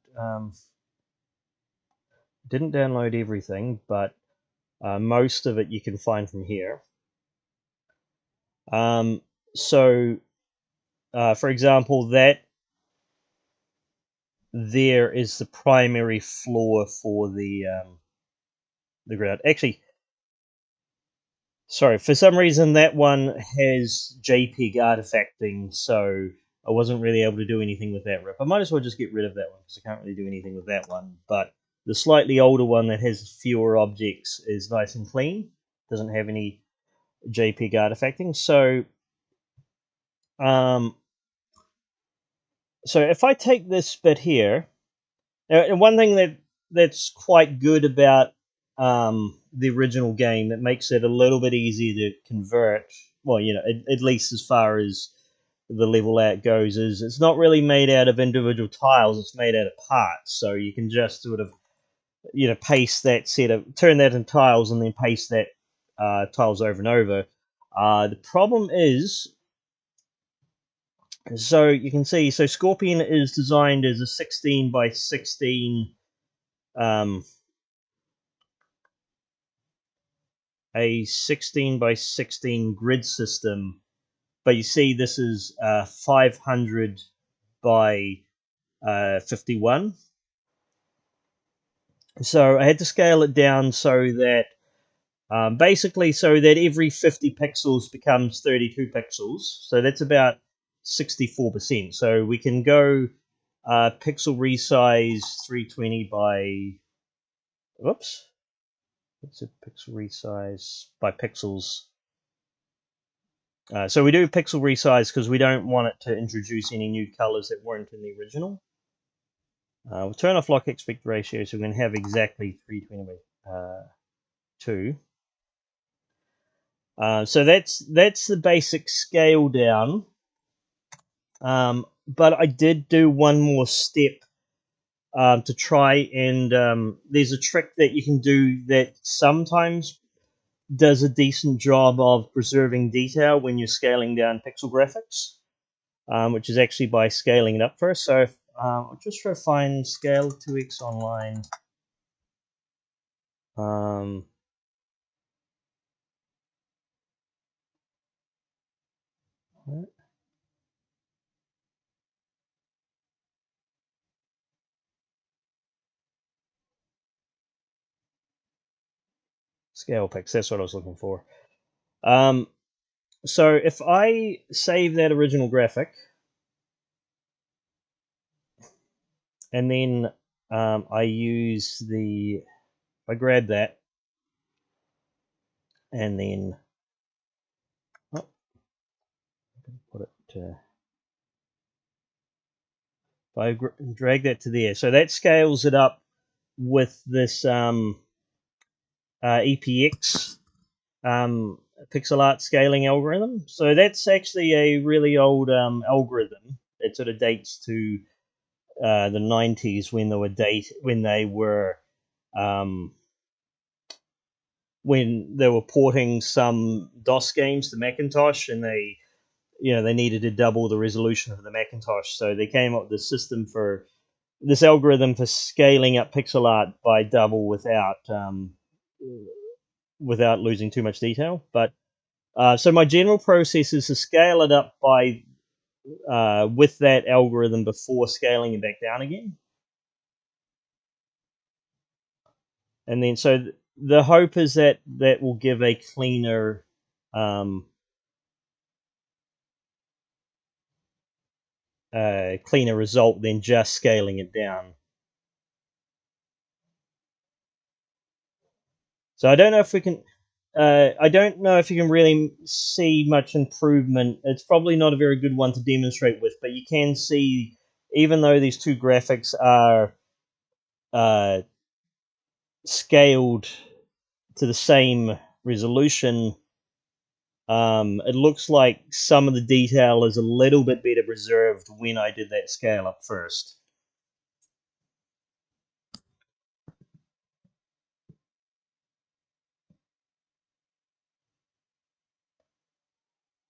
everything, but most of it you can find from here. So, for example, that there is the primary floor for the ground. Actually, sorry, for some reason that one has JPEG artifacting, so I wasn't really able to do anything with that rip. I might as well just get rid of that one because I can't really do anything with that one. But the slightly older one that has fewer objects is nice and clean. Doesn't have any JPEG artifacting. Um, so if I take this bit here, and one thing that's quite good about the original game that makes it a little bit easier to convert, well, at least as far as the level out goes, is it's not really made out of individual tiles, it's made out of parts. So you can just sort of, paste that turn that into tiles and then paste that tiles over and over. The problem is, so you can see, so Scorpion is designed as a 16 by 16 um, a 16 by 16 grid system, but you see this is 500 by 51. So I had to scale it down so that basically so that every 50 pixels becomes 32 pixels. So that's about 64%. So we can go pixel resize 320 by, whoops, what's a pixel resize by pixels? So we do pixel resize because we don't want it to introduce any new colors that weren't in the original. We'll turn off lock aspect ratio so we can have exactly 320 by 2. So that's the basic scale down. But I did do one more step to try and there's a trick that you can do that sometimes does a decent job of preserving detail when you're scaling down pixel graphics, which is actually by scaling it up first. So I'll just try to find scale 2x online. Scale pix, that's what I was looking for. So if I save that original graphic, and then I grab that, and then put it, if I drag that to there, so that scales it up with this EPX pixel art scaling algorithm. So that's actually a really old algorithm. It sort of dates to the 90s when they were porting some DOS games to Macintosh, and they needed to double the resolution of the Macintosh, so they came up with this algorithm for scaling up pixel art by double without losing too much detail. But so my general process is to scale it up by with that algorithm before scaling it back down again. And then so the hope is that will give a cleaner cleaner result than just scaling it down. So I don't know if we can. I don't know if you can really see much improvement. It's probably not a very good one to demonstrate with, but you can see, even though these two graphics are scaled to the same resolution, it looks like some of the detail is a little bit better preserved when I did that scale up first.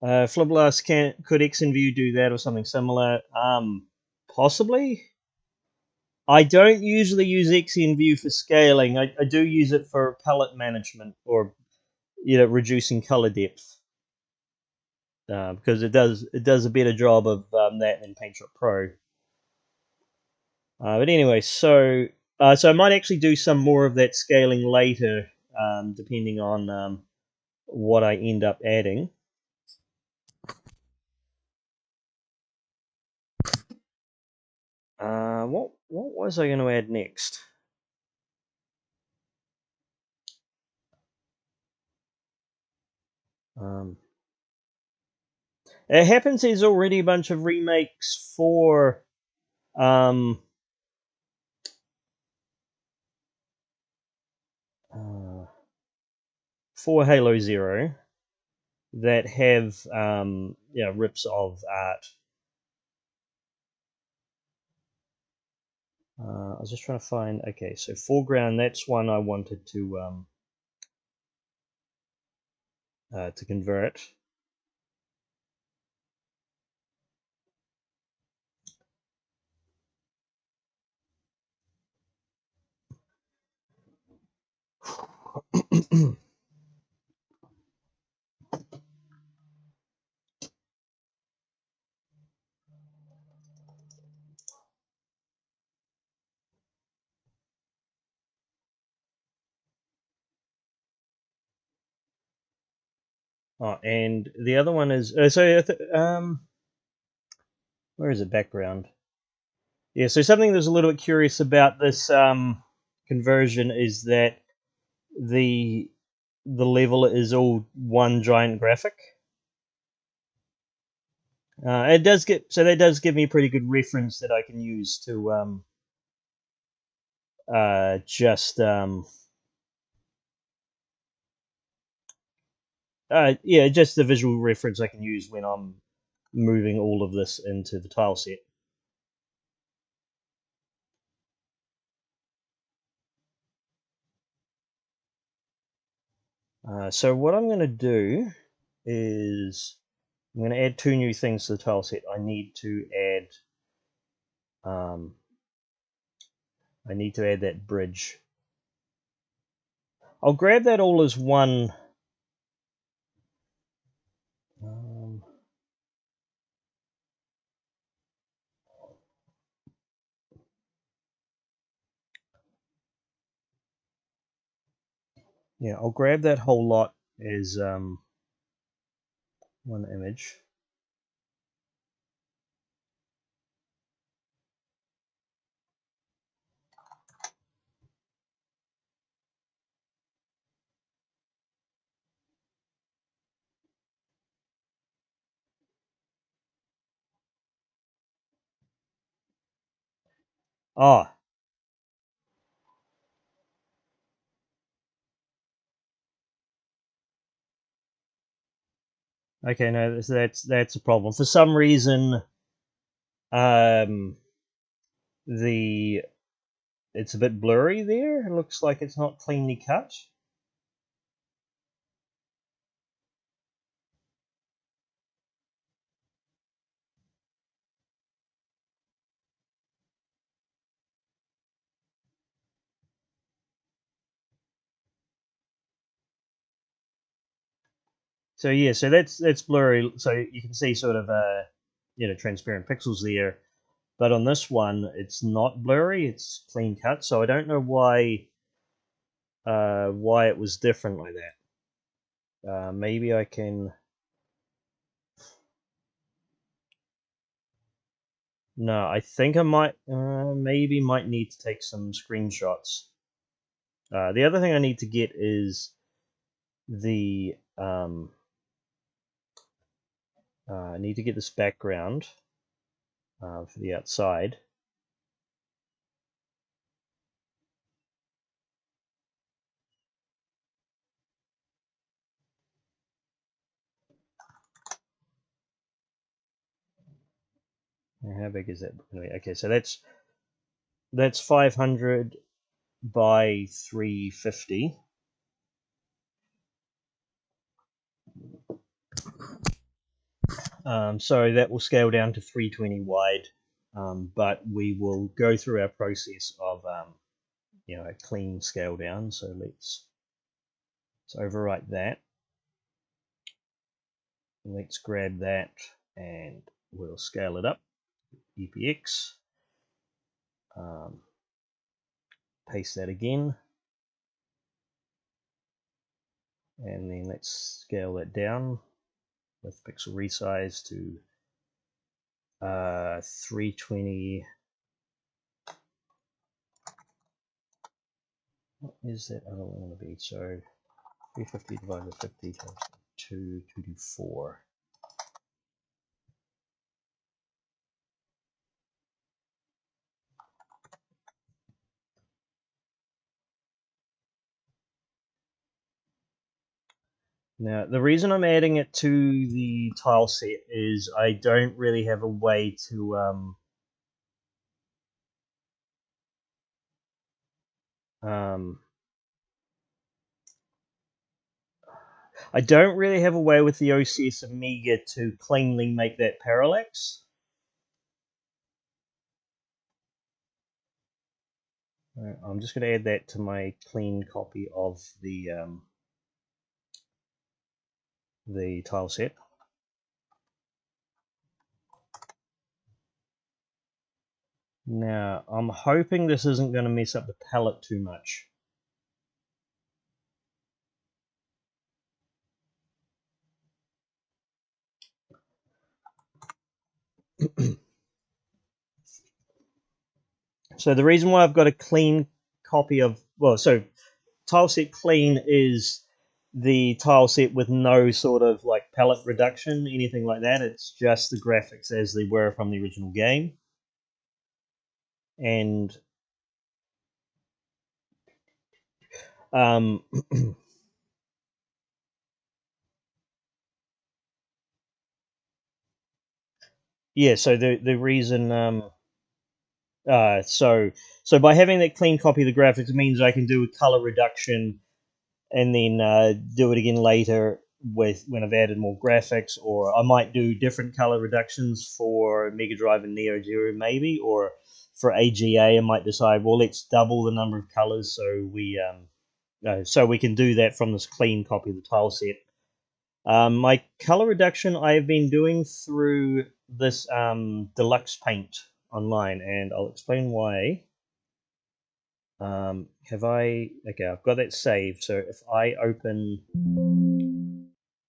Flibblast could XNView do that or something similar? Possibly. I don't usually use XNView for scaling. I do use it for palette management or reducing color depth because it does a better job of that than PaintShop Pro. But anyway, so I might actually do some more of that scaling later, depending on what I end up adding. What was I going to add next? It happens there's already a bunch of remakes for uh, for Halo Zero that have rips of art. I was just trying to find. Okay, so foreground. That's one I wanted to convert. Oh, and the other one is where is it? Background. Yeah, so something that's a little bit curious about this conversion is that the level is all one giant graphic. It does that does give me a pretty good reference that I can use to just just the visual reference I can use when I'm moving all of this into the tile set. So what I'm going to do is I'm going to add two new things to the tile set. I need to add that bridge. I'll grab that all as one. Yeah, I'll grab that whole lot as one image. Oh, okay, no, that's a problem. For some reason, um, the it's a bit blurry there. It looks like it's not cleanly cut. So yeah, so that's blurry. So you can see sort of transparent pixels there. But on this one, it's not blurry. It's clean cut. So I don't know why it was different like that. Maybe I can. No, I think I might might need to take some screenshots. The other thing I need to get is the I need to get this background for the outside. How big is that? Okay, so that's 500 by 350. So that will scale down to 320 wide, but we will go through our process of a clean scale down. So let's overwrite that. Let's grab that and we'll scale it up. EPX. Paste that again. And then let's scale that down with pixel resize to 320 What is that other one going to be? So 350 divided by 50 times 2 to do 4. Now, the reason I'm adding it to the tile set is I don't really have a way to I don't really have a way with the OCS Amiga to cleanly make that parallax. I'm just going to add that to my clean copy of the tile set. Now, I'm hoping this isn't going to mess up the palette too much. So the reason why I've got a clean copy of, well, so tile set clean is the tile set with no sort of like palette reduction, anything like that. It's just the graphics as they were from the original game. And yeah, so the reason so by having that clean copy of the graphics means I can do a color reduction and then do it again later with when I've added more graphics, or I might do different color reductions for Mega Drive and Neo Geo maybe, or for AGA I might decide, well, let's double the number of colors so we can do that from this clean copy of the tile set. My color reduction I've been doing through this deluxe paint online, and I'll explain why. Okay, I've got that saved. So if I open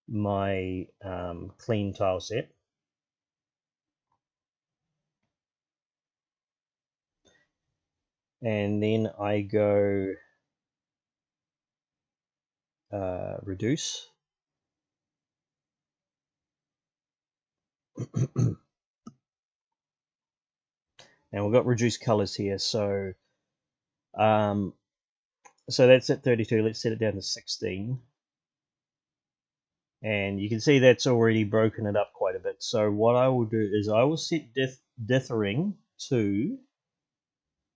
my clean tile set, and then I go reduce. And we've got reduced colors here, so that's at 32. Let's set it down to 16. And you can see that's already broken it up quite a bit. So what I will do is I will set dithering to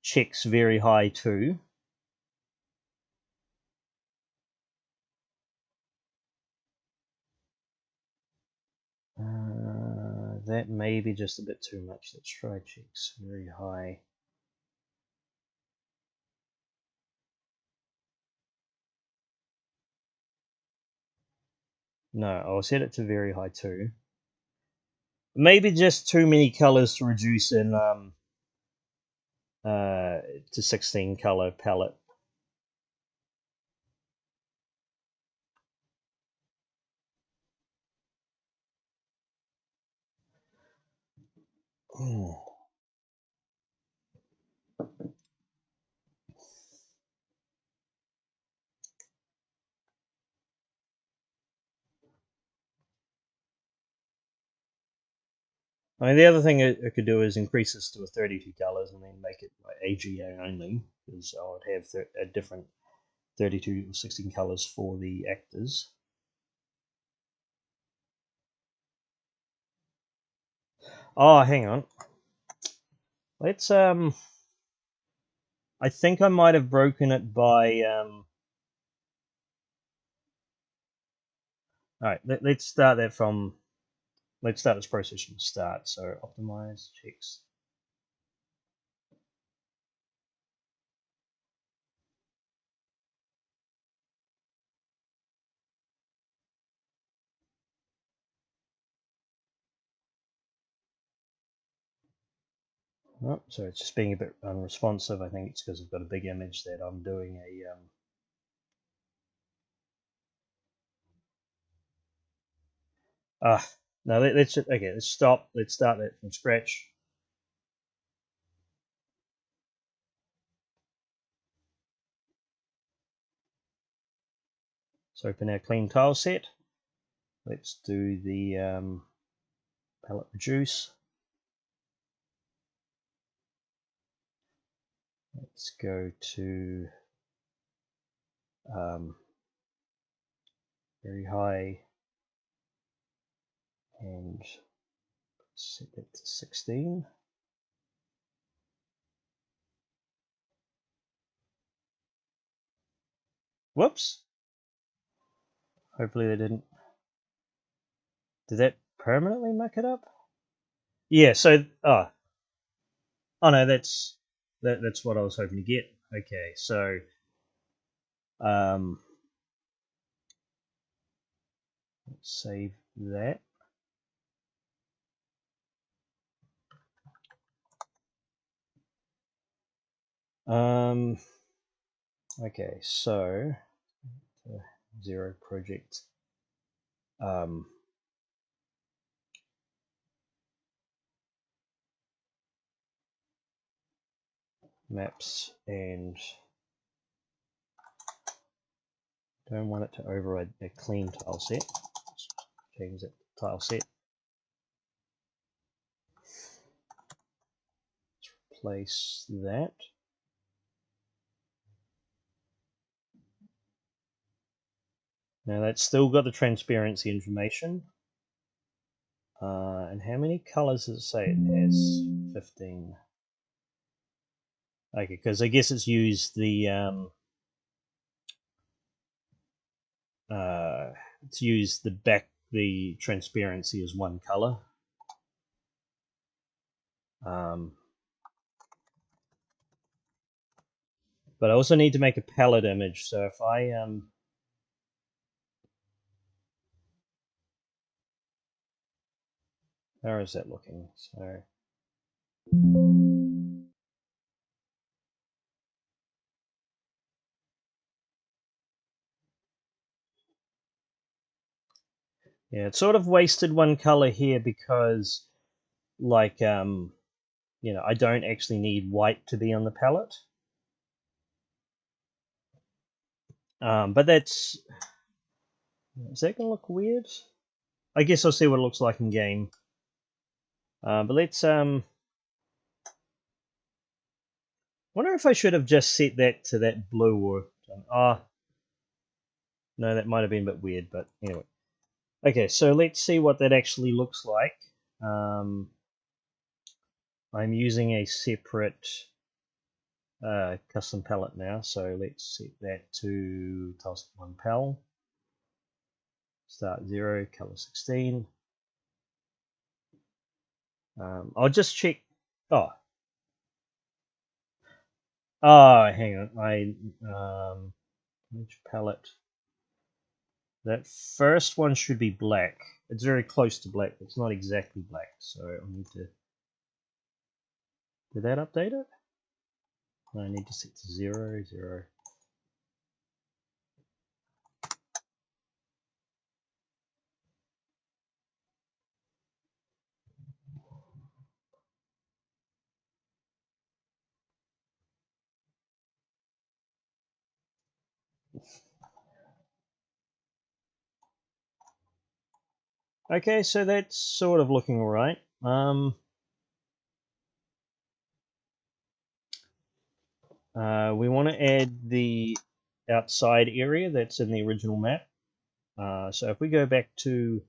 checks very high to. That may be just a bit too much. Let's try checks very high. No, I'll set it to very high too. Maybe just too many colors to reduce in to 16 color palette. I mean, the other thing I could do is increase this to a 32 colors and then make it like AGA only, because I would have a different 32 or 16 colors for the actors. Oh, hang on. Let's I think I might have broken it by all right, let's start that from let's start this process from the start. So optimize checks. Oh, so it's just being a bit unresponsive. I think it's because I've got a big image that I'm doing a no, let's okay, let's stop. Let's start that from scratch. Let's open our clean tile set. Let's do the palette reduce. Let's go to very high and set that to 16. Whoops. Hopefully they didn't. Did that permanently muck it up? Yeah, so oh no, that's what I was hoping to get. Okay, so let's save that. Okay, so zero project maps, and don't want it to override a clean tile set. Let's change that to tile set. Let's replace that. Now that's still got the transparency information. And how many colors does it say it has? 15. Okay, because I guess it's used the the transparency as one color. But I also need to make a palette image. So if I how is that looking? So yeah, it's sort of wasted one color here because, like, you know, I don't actually need white to be on the palette. But that's, is that gonna look weird? I guess I'll see what it looks like in game. But let's wonder if I should have just set that to that blue or no, that might have been a bit weird, but anyway. Okay, so let's see what that actually looks like. I'm using a separate custom palette now, so let's set that to task 1 pal. Start 0, color 16. I'll just check. Oh, hang on. Which palette? That first one should be black. It's very close to black. It's not exactly black, so I need to. Did that update it? I need to set to 0, 0. Okay, so that's sort of looking alright. We want to add the outside area that's in the original map. So if we go back to,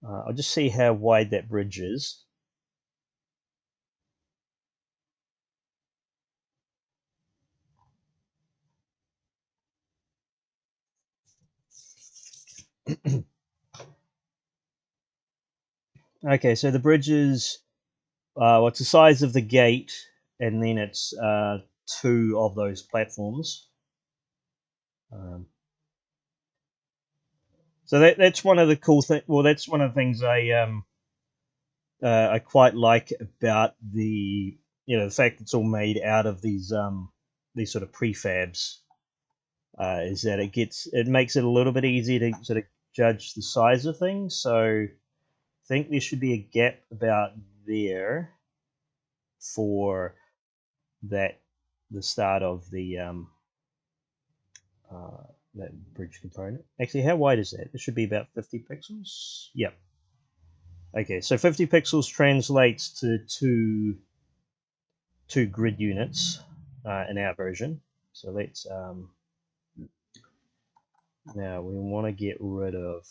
I'll just see how wide that bridge is. Okay, so the bridge is, what's the size of the gate, and then it's 2 of those platforms. So that's one of the cool things. Well, that's one of the things I quite like about the the fact it's all made out of these sort of prefabs. Is that it makes it a little bit easier to sort of judge the size of things. So I think there should be a gap about there for the start of the that bridge component. Actually, how wide is that? It should be about 50 pixels. Yep. Okay, so 50 pixels translates to two grid units in our version. So let's now we want to get rid of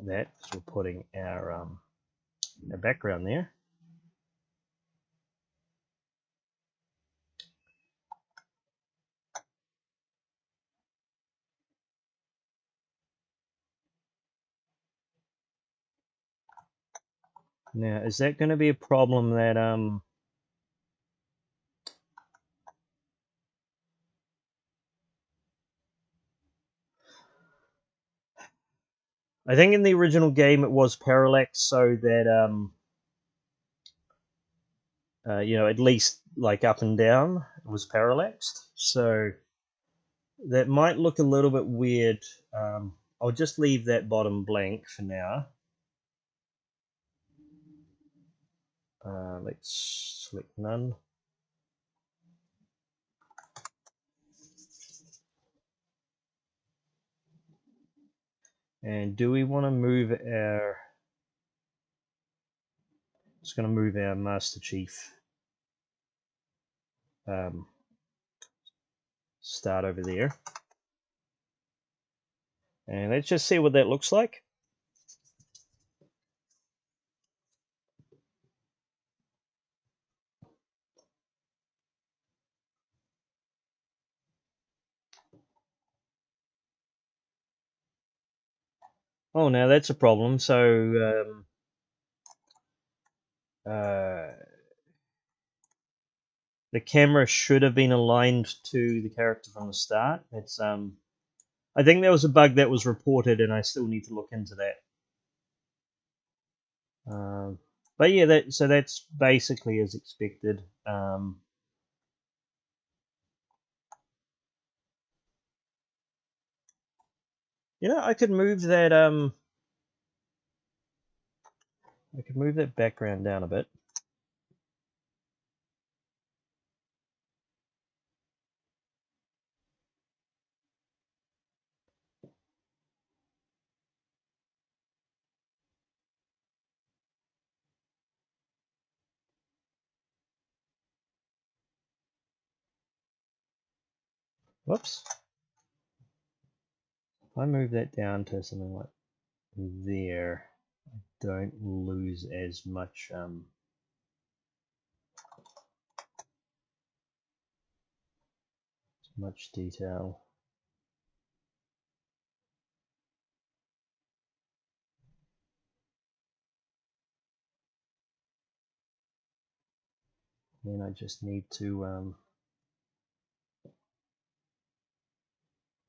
that because we're putting our background there. Now, is that going to be a problem that I think in the original game it was parallax so that you know, at least like up and down it was parallaxed. So that might look a little bit weird. I'll just leave that bottom blank for now. Let's select none. And do we want to move our... Just going to move our Master Chief start over there. And let's just see what that looks like. Oh, now that's a problem. So the camera should have been aligned to the character from the start. It's I think there was a bug that was reported, and I still need to look into that. But yeah, that's basically as expected. You know, I could move that background down a bit. Whoops. If I move that down to something like there, I don't lose as much detail. Then I just need to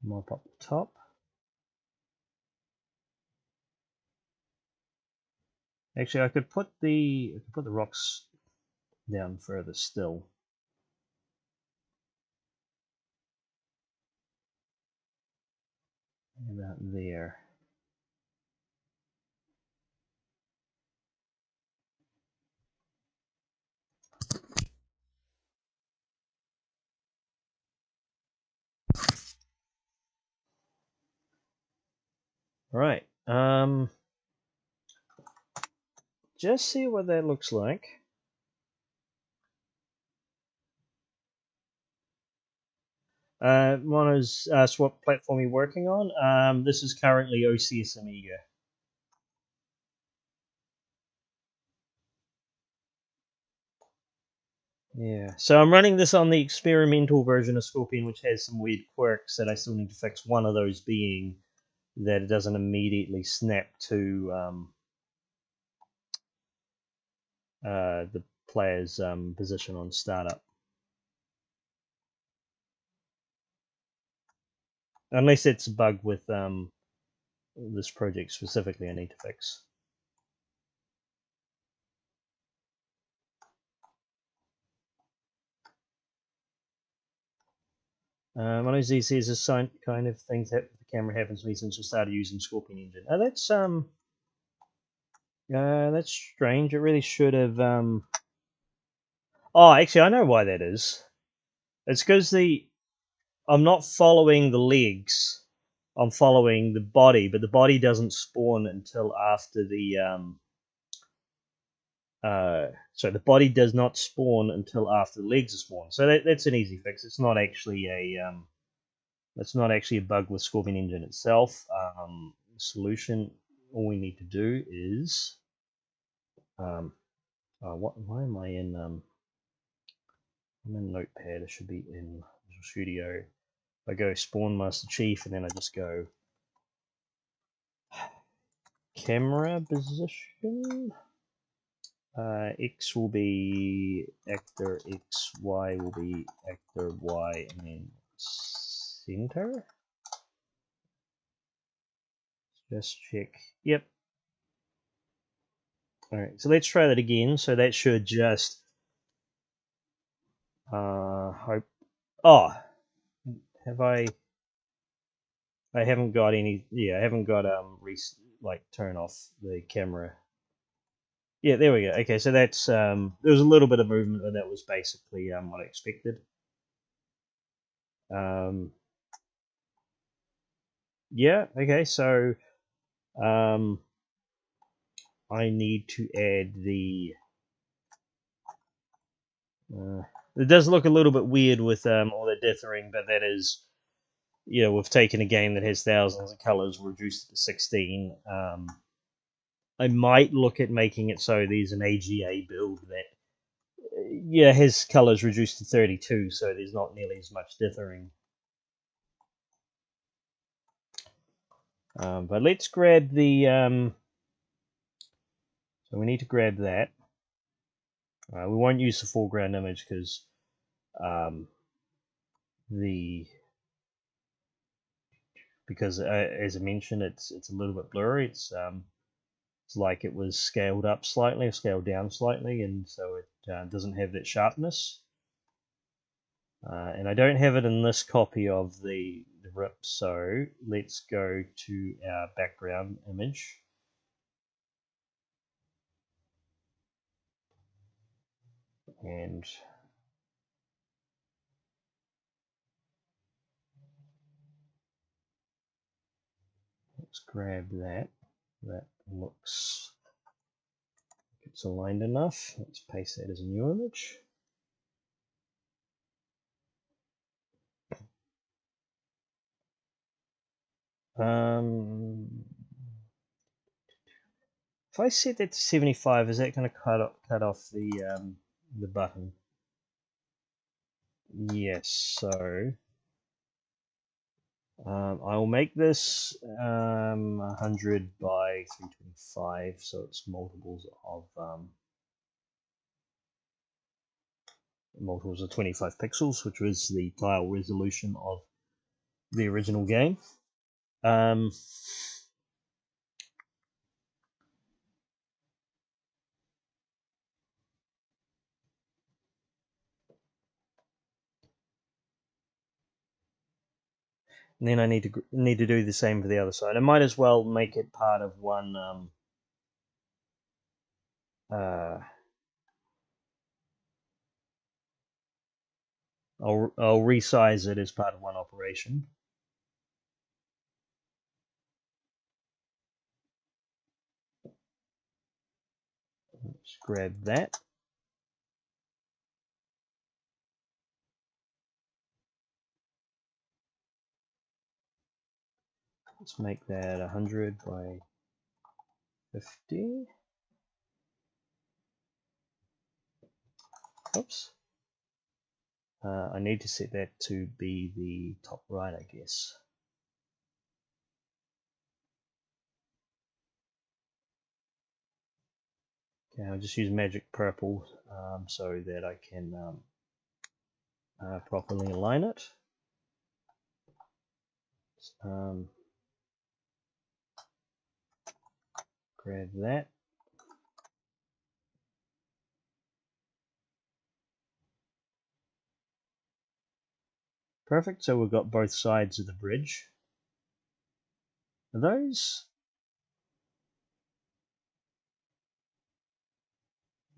mop up the top. Actually, I could put the rocks down further still. About there. Right. Just see what that looks like. Mono's asked what platform you're working on. This is currently OCS Amiga. Yeah, so I'm running this on the experimental version of Scorpion, which has some weird quirks that I still need to fix. One of those being that it doesn't immediately snap to the player's position on startup. Unless it's a bug with this project specifically I need to fix. One of these says this kind of things that the camera happens to me since I started using Scorpion Engine. Oh, that's strange. It really should have. Oh, actually, I know why that is. It's because I'm not following the legs. I'm following the body, but the body doesn't spawn until after the so the body does not spawn until after the legs are spawned. So that's an easy fix. It's not actually a bug with Scorpion Engine itself. Solution. All we need to do is why am I in I'm in Notepad. It should be in Visual Studio. I go Spawn Master Chief, and then I just go camera position. X will be actor X, Y will be actor Y, and then center. Just check. Yep. Alright, so let's try that again. So that should just hope. Oh, have I haven't got any. Yeah, I haven't got like turn off the camera. Yeah, there we go. Okay, so that's there was a little bit of movement, and that was basically what I expected. Yeah. Okay, so um, I need to add the. It does look a little bit weird with all the dithering, but that is, we've taken a game that has thousands of colors, reduced it to 16. I might look at making it so there's an AGA build that, has colors reduced to 32, so there's not nearly as much dithering. But let's grab the. So we need to grab that. We won't use the foreground image because as I mentioned, it's a little bit blurry. It's like it was scaled up slightly or scaled down slightly, and so it doesn't have that sharpness. And I don't have it in this copy of the RIP, so let's go to our background image. And let's grab that. That looks like it's aligned enough. Let's paste that as a new image. If I set that to 75, is that going to cut off the button? Yes. So I will make this 100 by 325, so it's multiples of 25 pixels, which was the tile resolution of the original game. And then I need to do the same for the other side. I might as well make it part of one. I'll resize it as part of one operation. Let's grab that. Let's make that 100 by 50. Oops. I need to set that to be the top right, I guess. Okay, I'll just use magic purple so that I can properly align it. Grab that. Perfect, so we've got both sides of the bridge. Are those?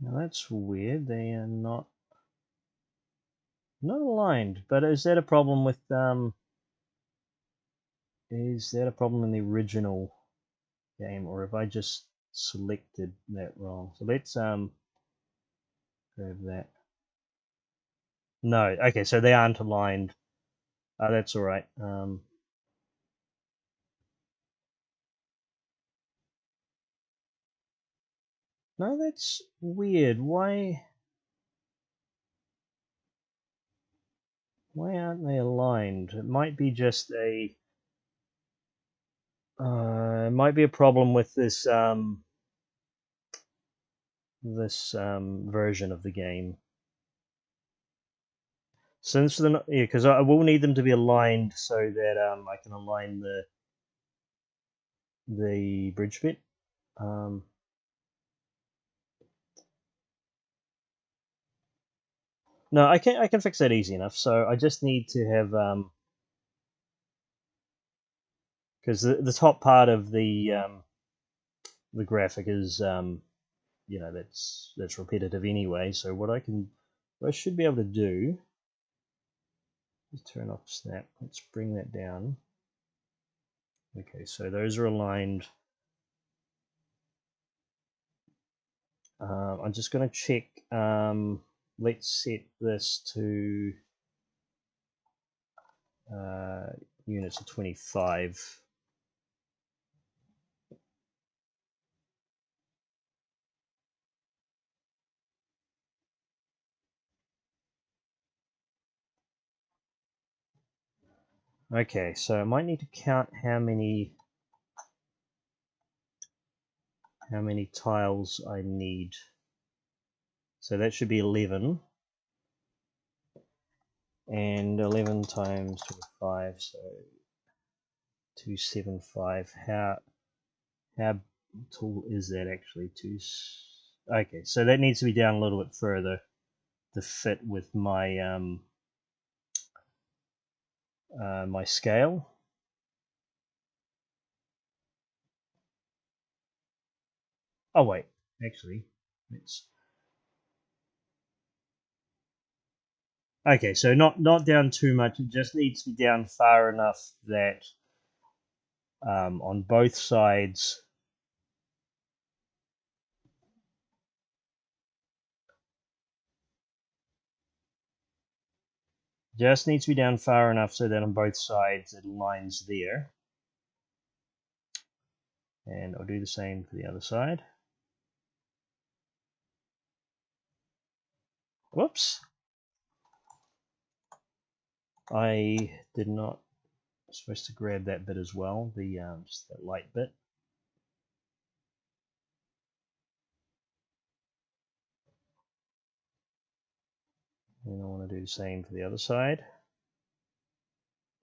Now that's weird, they are not. Not aligned, but is that a problem with is that a problem in the original game, or have I just selected that wrong? So let's grab that. No, okay, so they aren't aligned. That's all right. No, that's weird. Why aren't they aligned? It might be just a it might be a problem with this version of the game. Since they're not, yeah, because I will need them to be aligned so that I can align the bridge bit. Um, no, I can fix that easy enough. So I just need to have because the top part of the graphic is that's repetitive anyway. So what I should be able to do is turn off snap. Let's bring that down. Okay, so those are aligned. I'm just going to check. Let's set this to units of 25. Okay, so I might need to count how many tiles I need. So that should be 11. And 11 times 25, so 275. How tall is that actually? Okay, so that needs to be down a little bit further to fit with my my scale. Oh wait, actually, it's okay. So not down too much. It just needs to be down far enough that on both sides. Just needs to be down far enough so that on both sides it aligns there. And I'll do the same for the other side. Whoops. I did not. I'm supposed to grab that bit as well, the just that light bit. And I want to do the same for the other side.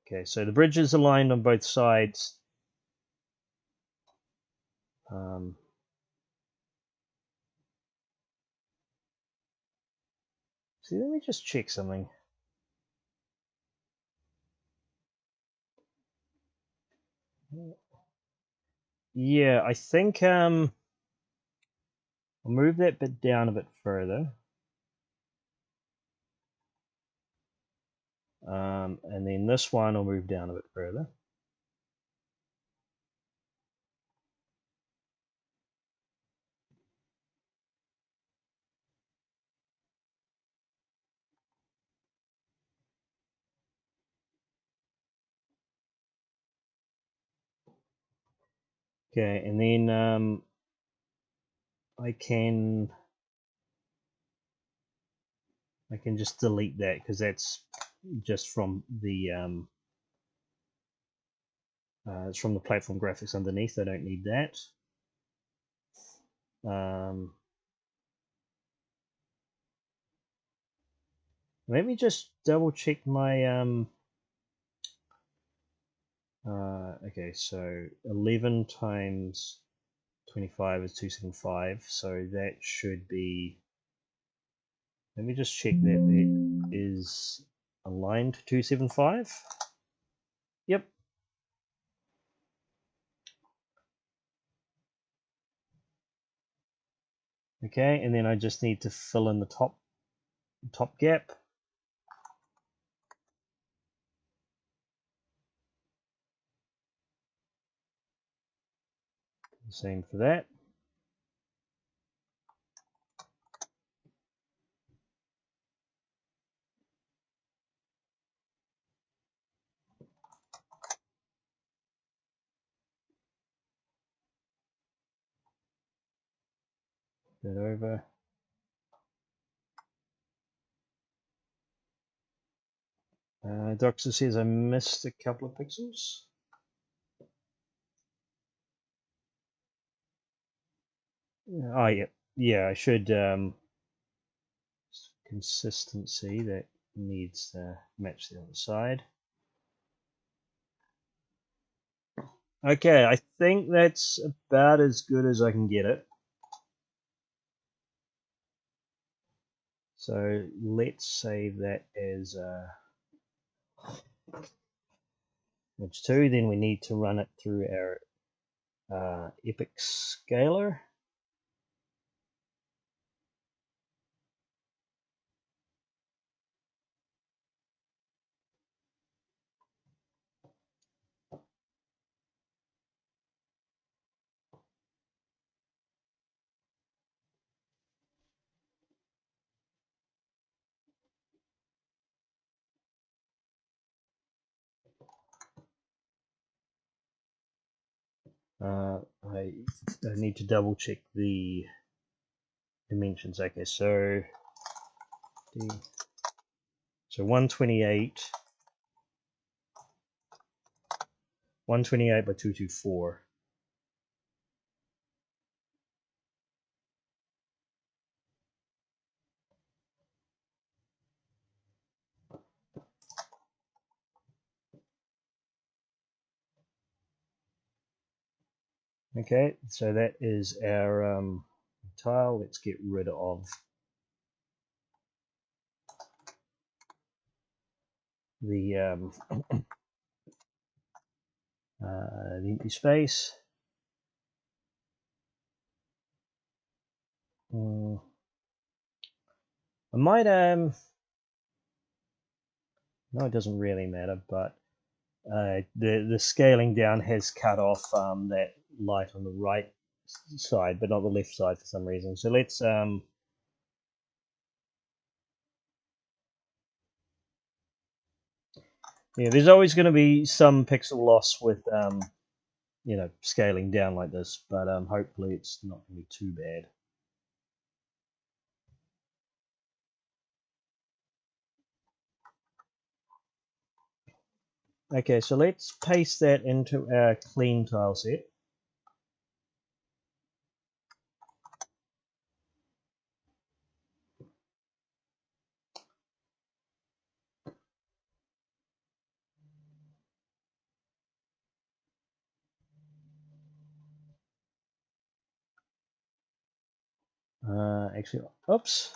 Okay, so the bridge is aligned on both sides. See, let me just check something. Yeah, I think I'll move that bit down a bit further. And then this one I'll move down a bit further. Okay, and then I can just delete that because that's just from the it's from the platform graphics underneath. I don't need that. Let me just double check my okay, so 11 times 25 is 275, so that should be, let me just check that it is aligned to 275. Yep. Okay, and then I just need to fill in the top gap. Same for that. That over. Doctor says I missed a couple of pixels. Oh yeah, yeah. I should consistency that needs to match the other side. Okay, I think that's about as good as I can get it. So let's save that as image 2. Then we need to run it through our epic scaler. I need to double check the dimensions. Okay, so 128 by 224. Okay, so that is our tile. Let's get rid of the empty space. I might no, it doesn't really matter, but the scaling down has cut off that light on the right side, but not the left side for some reason. So let's yeah, there's always going to be some pixel loss with scaling down like this, but hopefully it's not going to be too bad. Okay, so let's paste that into our clean tile set. Actually, oops.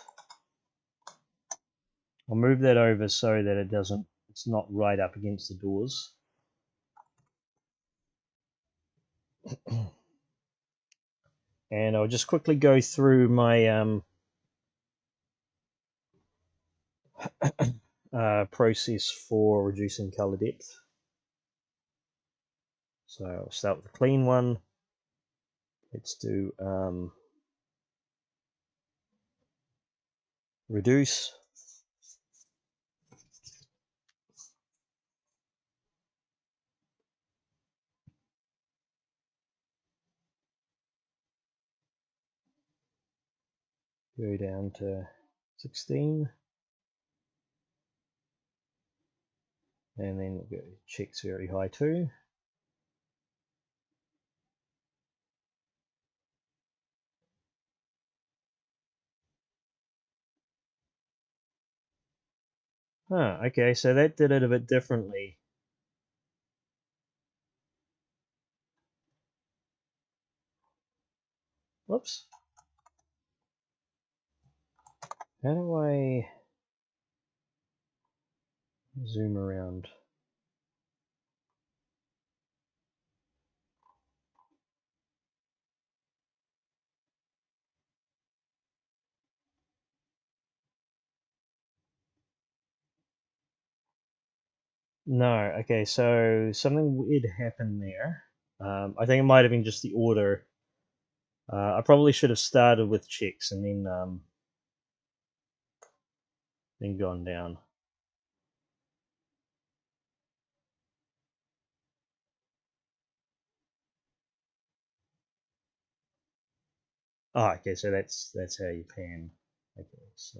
I'll move that over so that it's not right up against the doors. And I'll just quickly go through my process for reducing color depth. So I'll start with the clean one. Let's do reduce. Go down to 16. And then we'll go checks very high too. Okay, so that did it a bit differently. Whoops. How do I zoom around? No, okay, so something weird happened there. I think it might have been just the order. I probably should have started with checks and then gone down. Oh, okay, so that's how you pan. Okay, so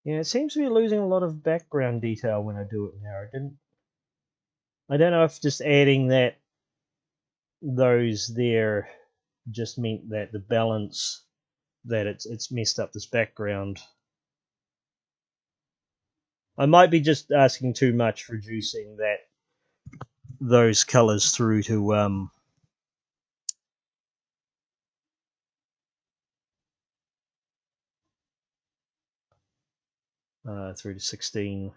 yeah, it seems to be losing a lot of background detail when I do it now. I don't know if just adding those there just meant that the balance that it's messed up this background. I might be just asking too much, reducing those colors through to 16.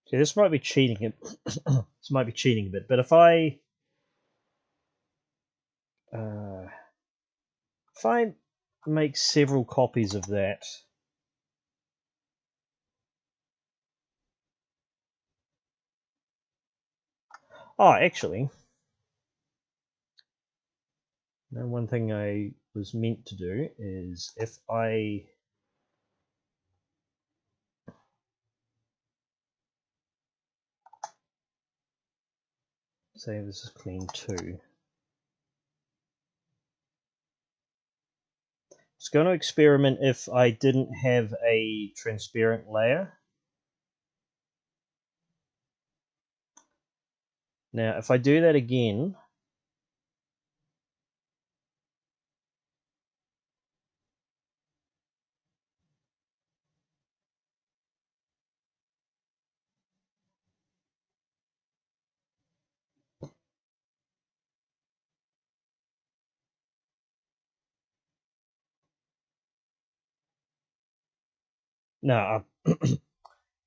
Okay, this might be cheating. This might be cheating a bit, but uh, if I make several copies of that, oh, actually, one thing I was meant to do is if I say this is clean too. It's going to experiment if I didn't have a transparent layer. Now, if I do that again, no,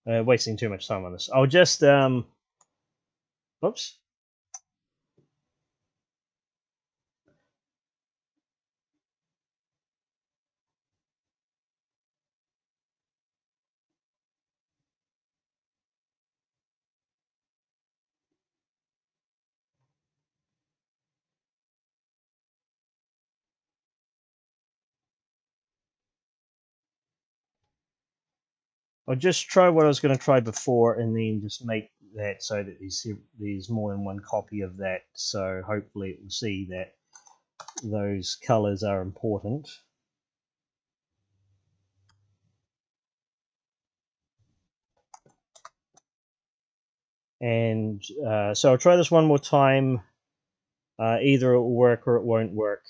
I'm wasting too much time on this. I'll just, oops. I'll just try what I was going to try before and then just make that so that there's more than one copy of that. So hopefully it will see that those colors are important. And so I'll try this one more time Either it will work or it won't work.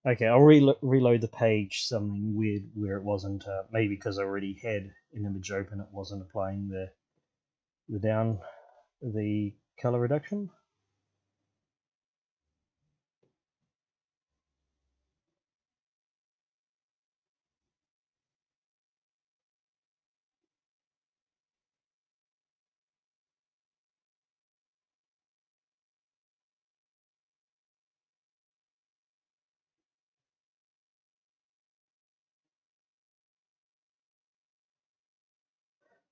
Okay, I'll reload the page. Something weird where it wasn't. Maybe because I already had an image open, it wasn't applying the color reduction.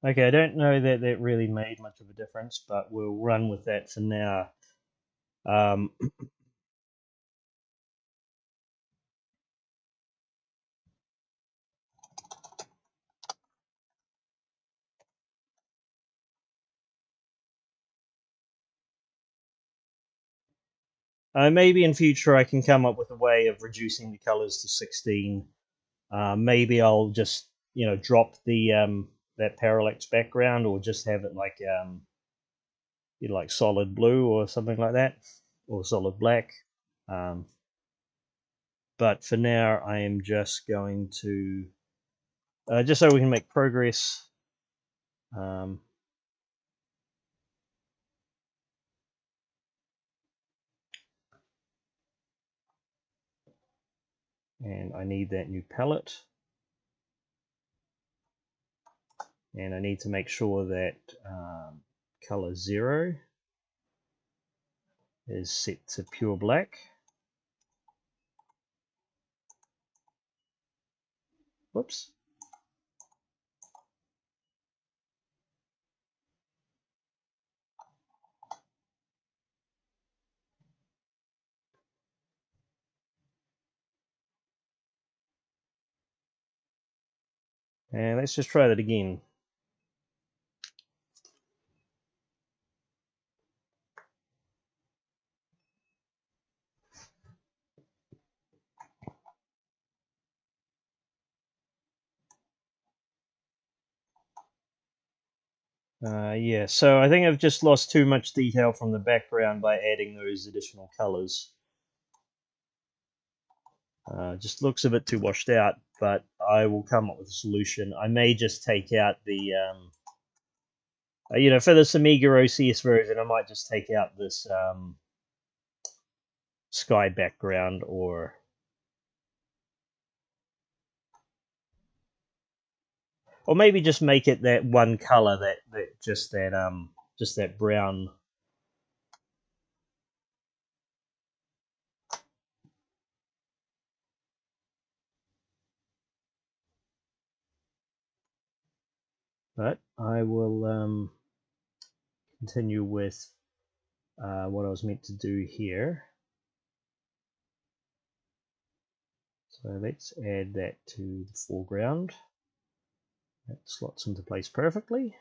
Okay, I don't know that that really made much of a difference, but we'll run with that for now. Um, maybe in future I can come up with a way of reducing the colors to 16. Maybe I'll just drop the that parallax background, or just have it like like solid blue or something like that, or solid black. Um, but for now, I am just going to just so we can make progress. Um, and I need that new palette, and I need to make sure that color 0 is set to pure black. Whoops. And let's just try that again. Yeah, so I think I've just lost too much detail from the background by adding those additional colors. Just looks a bit too washed out, but I will come up with a solution. I may just take out the, for this Amiga OCS version, I might just take out this sky background, or maybe just make it that one color, just that brown. But I will continue with what I was meant to do here. So let's add that to the foreground. That slots into place perfectly.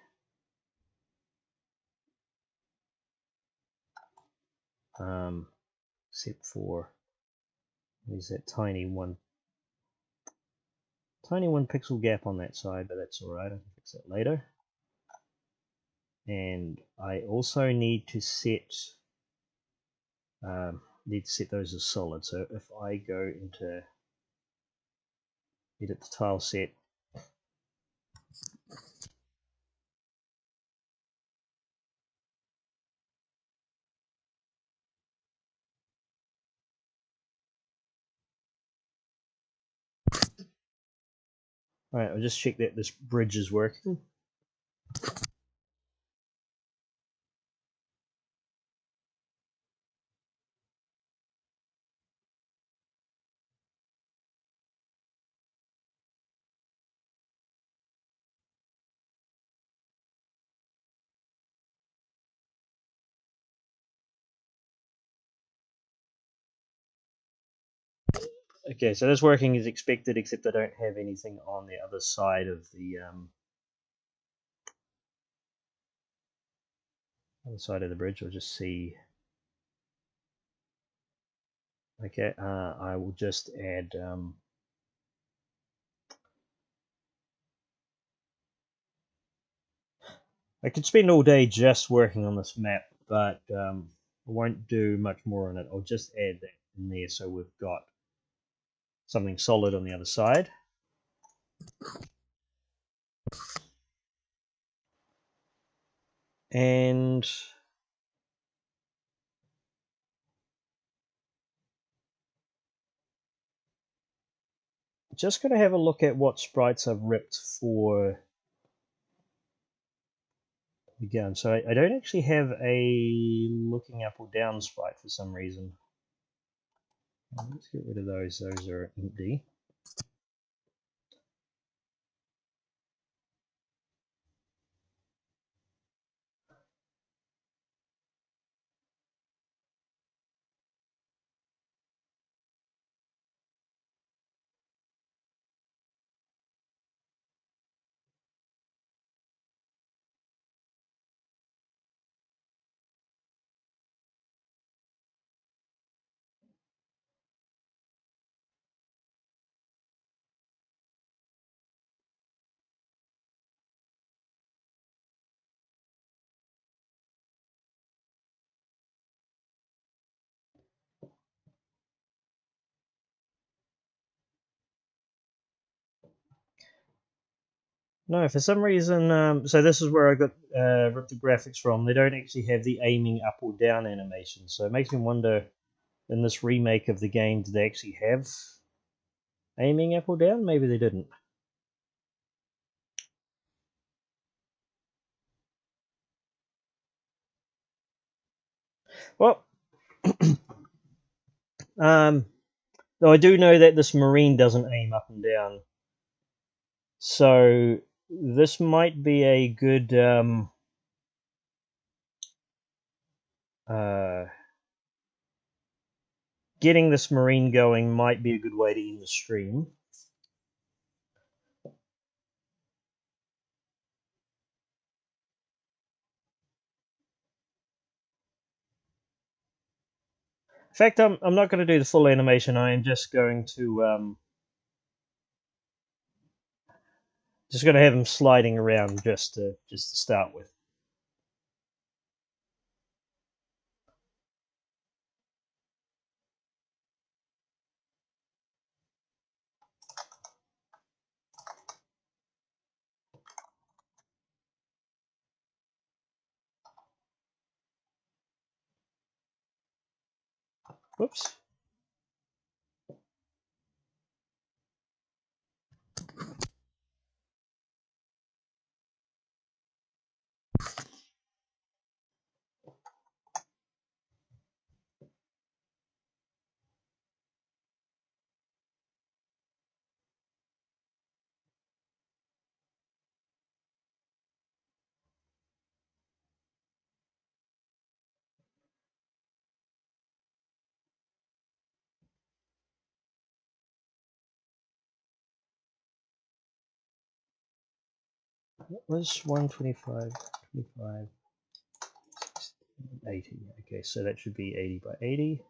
Except for there's that tiny one pixel gap on that side, but that's all right. I can fix that later. And I also need to set those as solid. So if I go into edit the tile set, all right, I'll just check that this bridge is working. Okay, so that's working as expected, except I don't have anything on the other side of the bridge. I'll just see. Okay, I will just add. I could spend all day just working on this map, but I won't do much more on it. I'll just add that in there so we've got something solid on the other side. And just going to have a look at what sprites I've ripped for the gun. So I don't actually have a looking up or down sprite for some reason. Let's get rid of those. Those are empty. No, for some reason, so this is where I got ripped the graphics from. They don't actually have the aiming up or down animation, so it makes me wonder, in this remake of the game, did they actually have aiming up or down? Maybe they didn't. Well, though I do know that this marine doesn't aim up and down, so this might be a good getting this marine going might be a good way to end the stream. In fact, I'm not going to do the full animation. I am just going to have him sliding around just to start with. Whoops. What was 125, 25, 80? Okay, so that should be 80 by 80.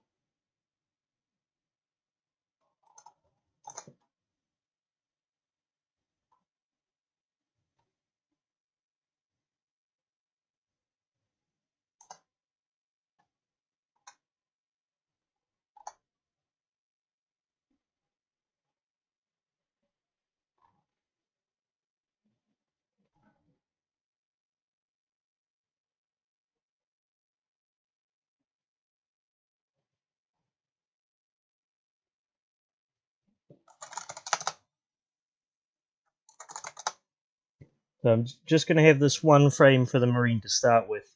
So I'm just going to have this one frame for the marine to start with.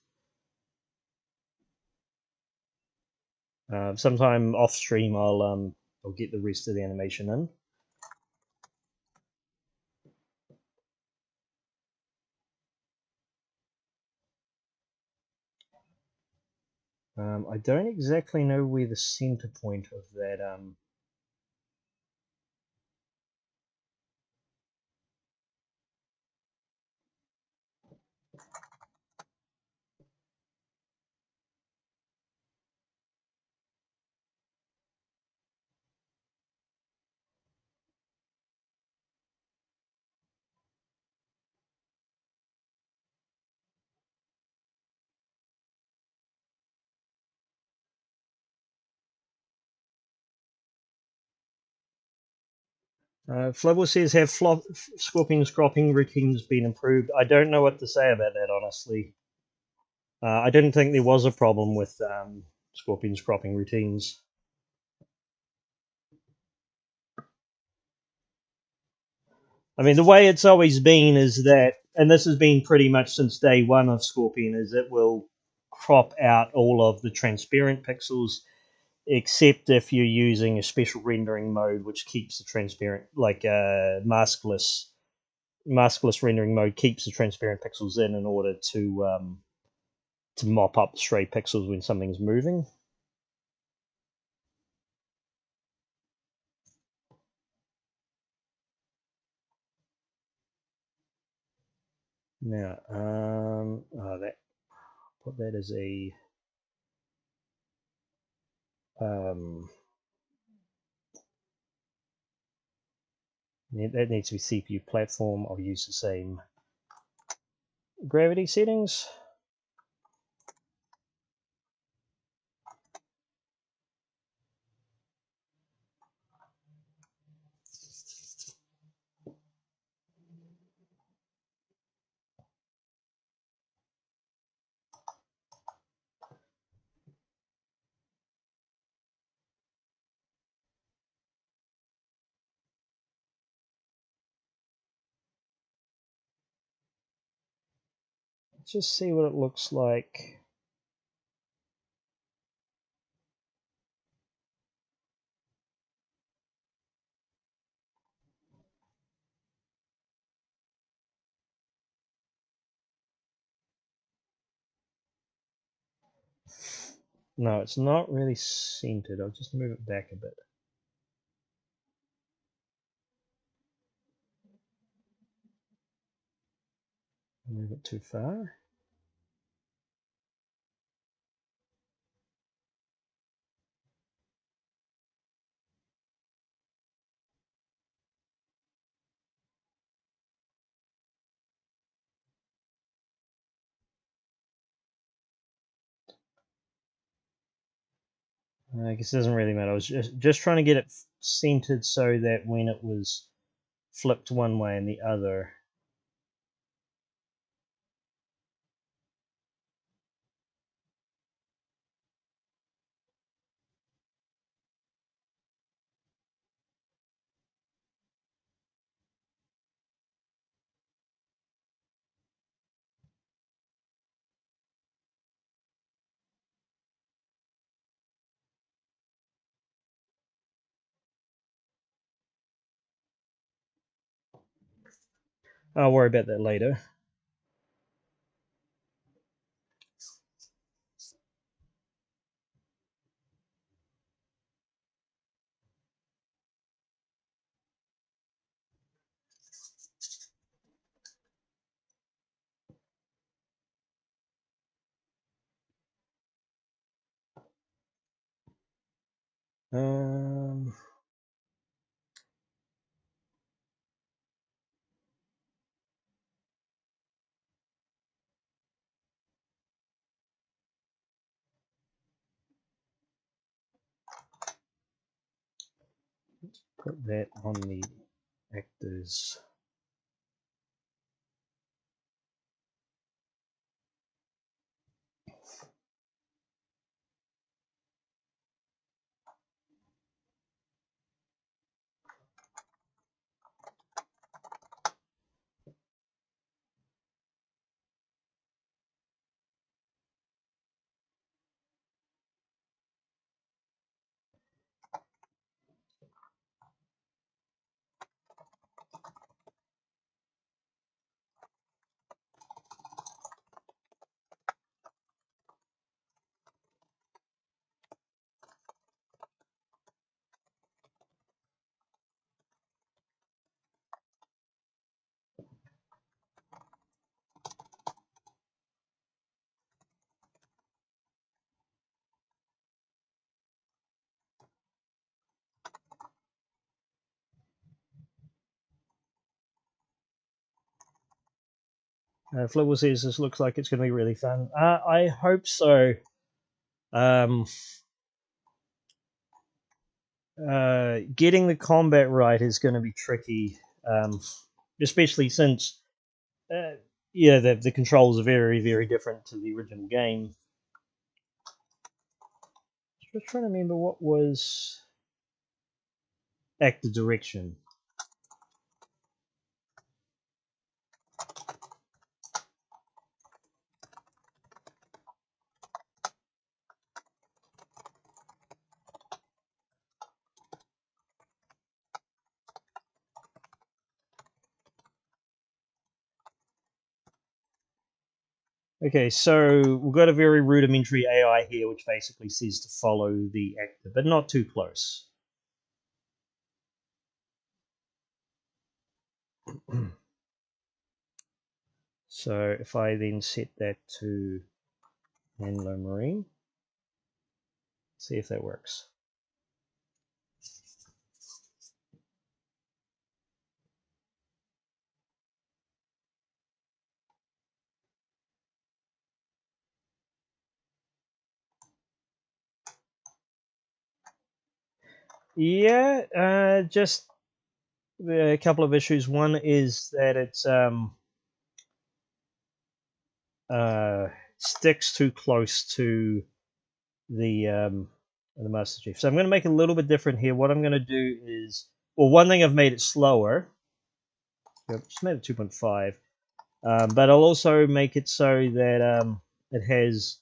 Sometime off stream, I'll get the rest of the animation in. I don't exactly know where the center point of that Flubble says, have Scorpion's cropping routines been improved? I don't know what to say about that, honestly. I didn't think there was a problem with Scorpion's cropping routines. I mean, the way it's always been is that, and this has been pretty much since day one of Scorpion, is it will crop out all of the transparent pixels, except if you're using a special rendering mode which keeps the transparent, like maskless rendering mode keeps the transparent pixels in order to mop up stray pixels when something's moving. Now, that put that as a um, that needs to be CPU platform. I'll use the same gravity settings. Let's just see what it looks like. No, it's not really centered. I'll just move it back a bit. Move it too far. I guess it doesn't really matter. I was just trying to get it centered so that when it was flipped one way and the other. I'll worry about that later. Um, put that on the actors. Flibble says this looks like it's going to be really fun. I hope so. Um, getting the combat right is going to be tricky, especially since yeah, the controls are very, very different to the original game. Just trying to remember what was active direction. Okay, so we've got a very rudimentary AI here, which basically says to follow the actor, but not too close. So if I then set that to Anglo Marine, see if that works. Yeah, just a couple of issues. One is that it's sticks too close to the Master Chief. So I'm going to make it a little bit different here. What I'm going to do is, well, one thing I've made it slower. Yep, just made it 2.5. But I'll also make it so that it has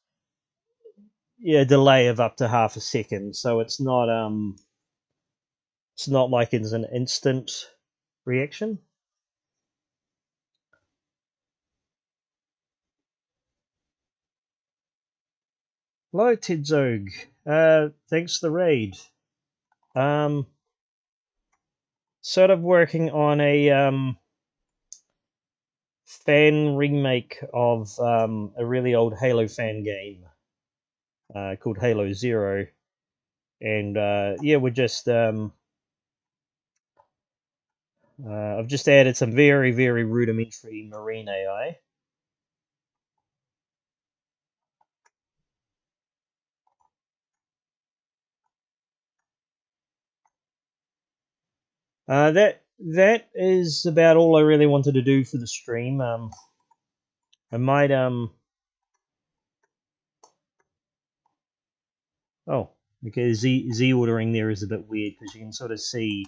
a delay of up to half a second, so it's not like it's an instant reaction. Hello, Tidzog. Thanks for the raid. Um, Sort of working on a fan remake of a really old Halo fan game called Halo Zero, and yeah, we're just I've just added some very, very rudimentary marine AI. That is about all I really wanted to do for the stream. I might oh, okay, Z ordering there is a bit weird because you can sort of see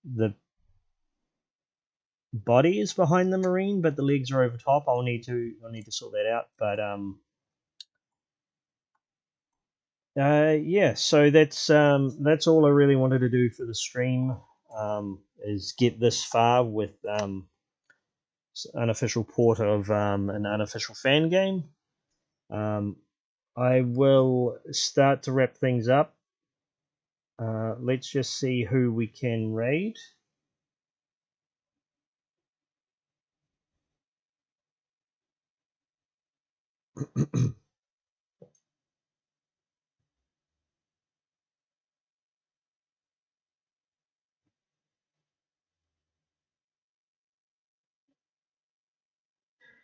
the body is behind the marine, but the legs are over top. I'll need to sort that out. But yeah, so that's all I really wanted to do for the stream. Is get this far with unofficial port of an unofficial fan game. Um, I will start to wrap things up. Let's just see who we can raid.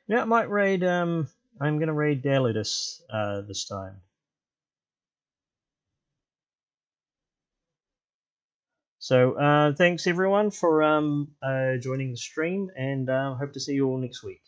Yeah, I might raid. I'm gonna raid Dalidus this time. So thanks everyone for joining the stream, and hope to see you all next week.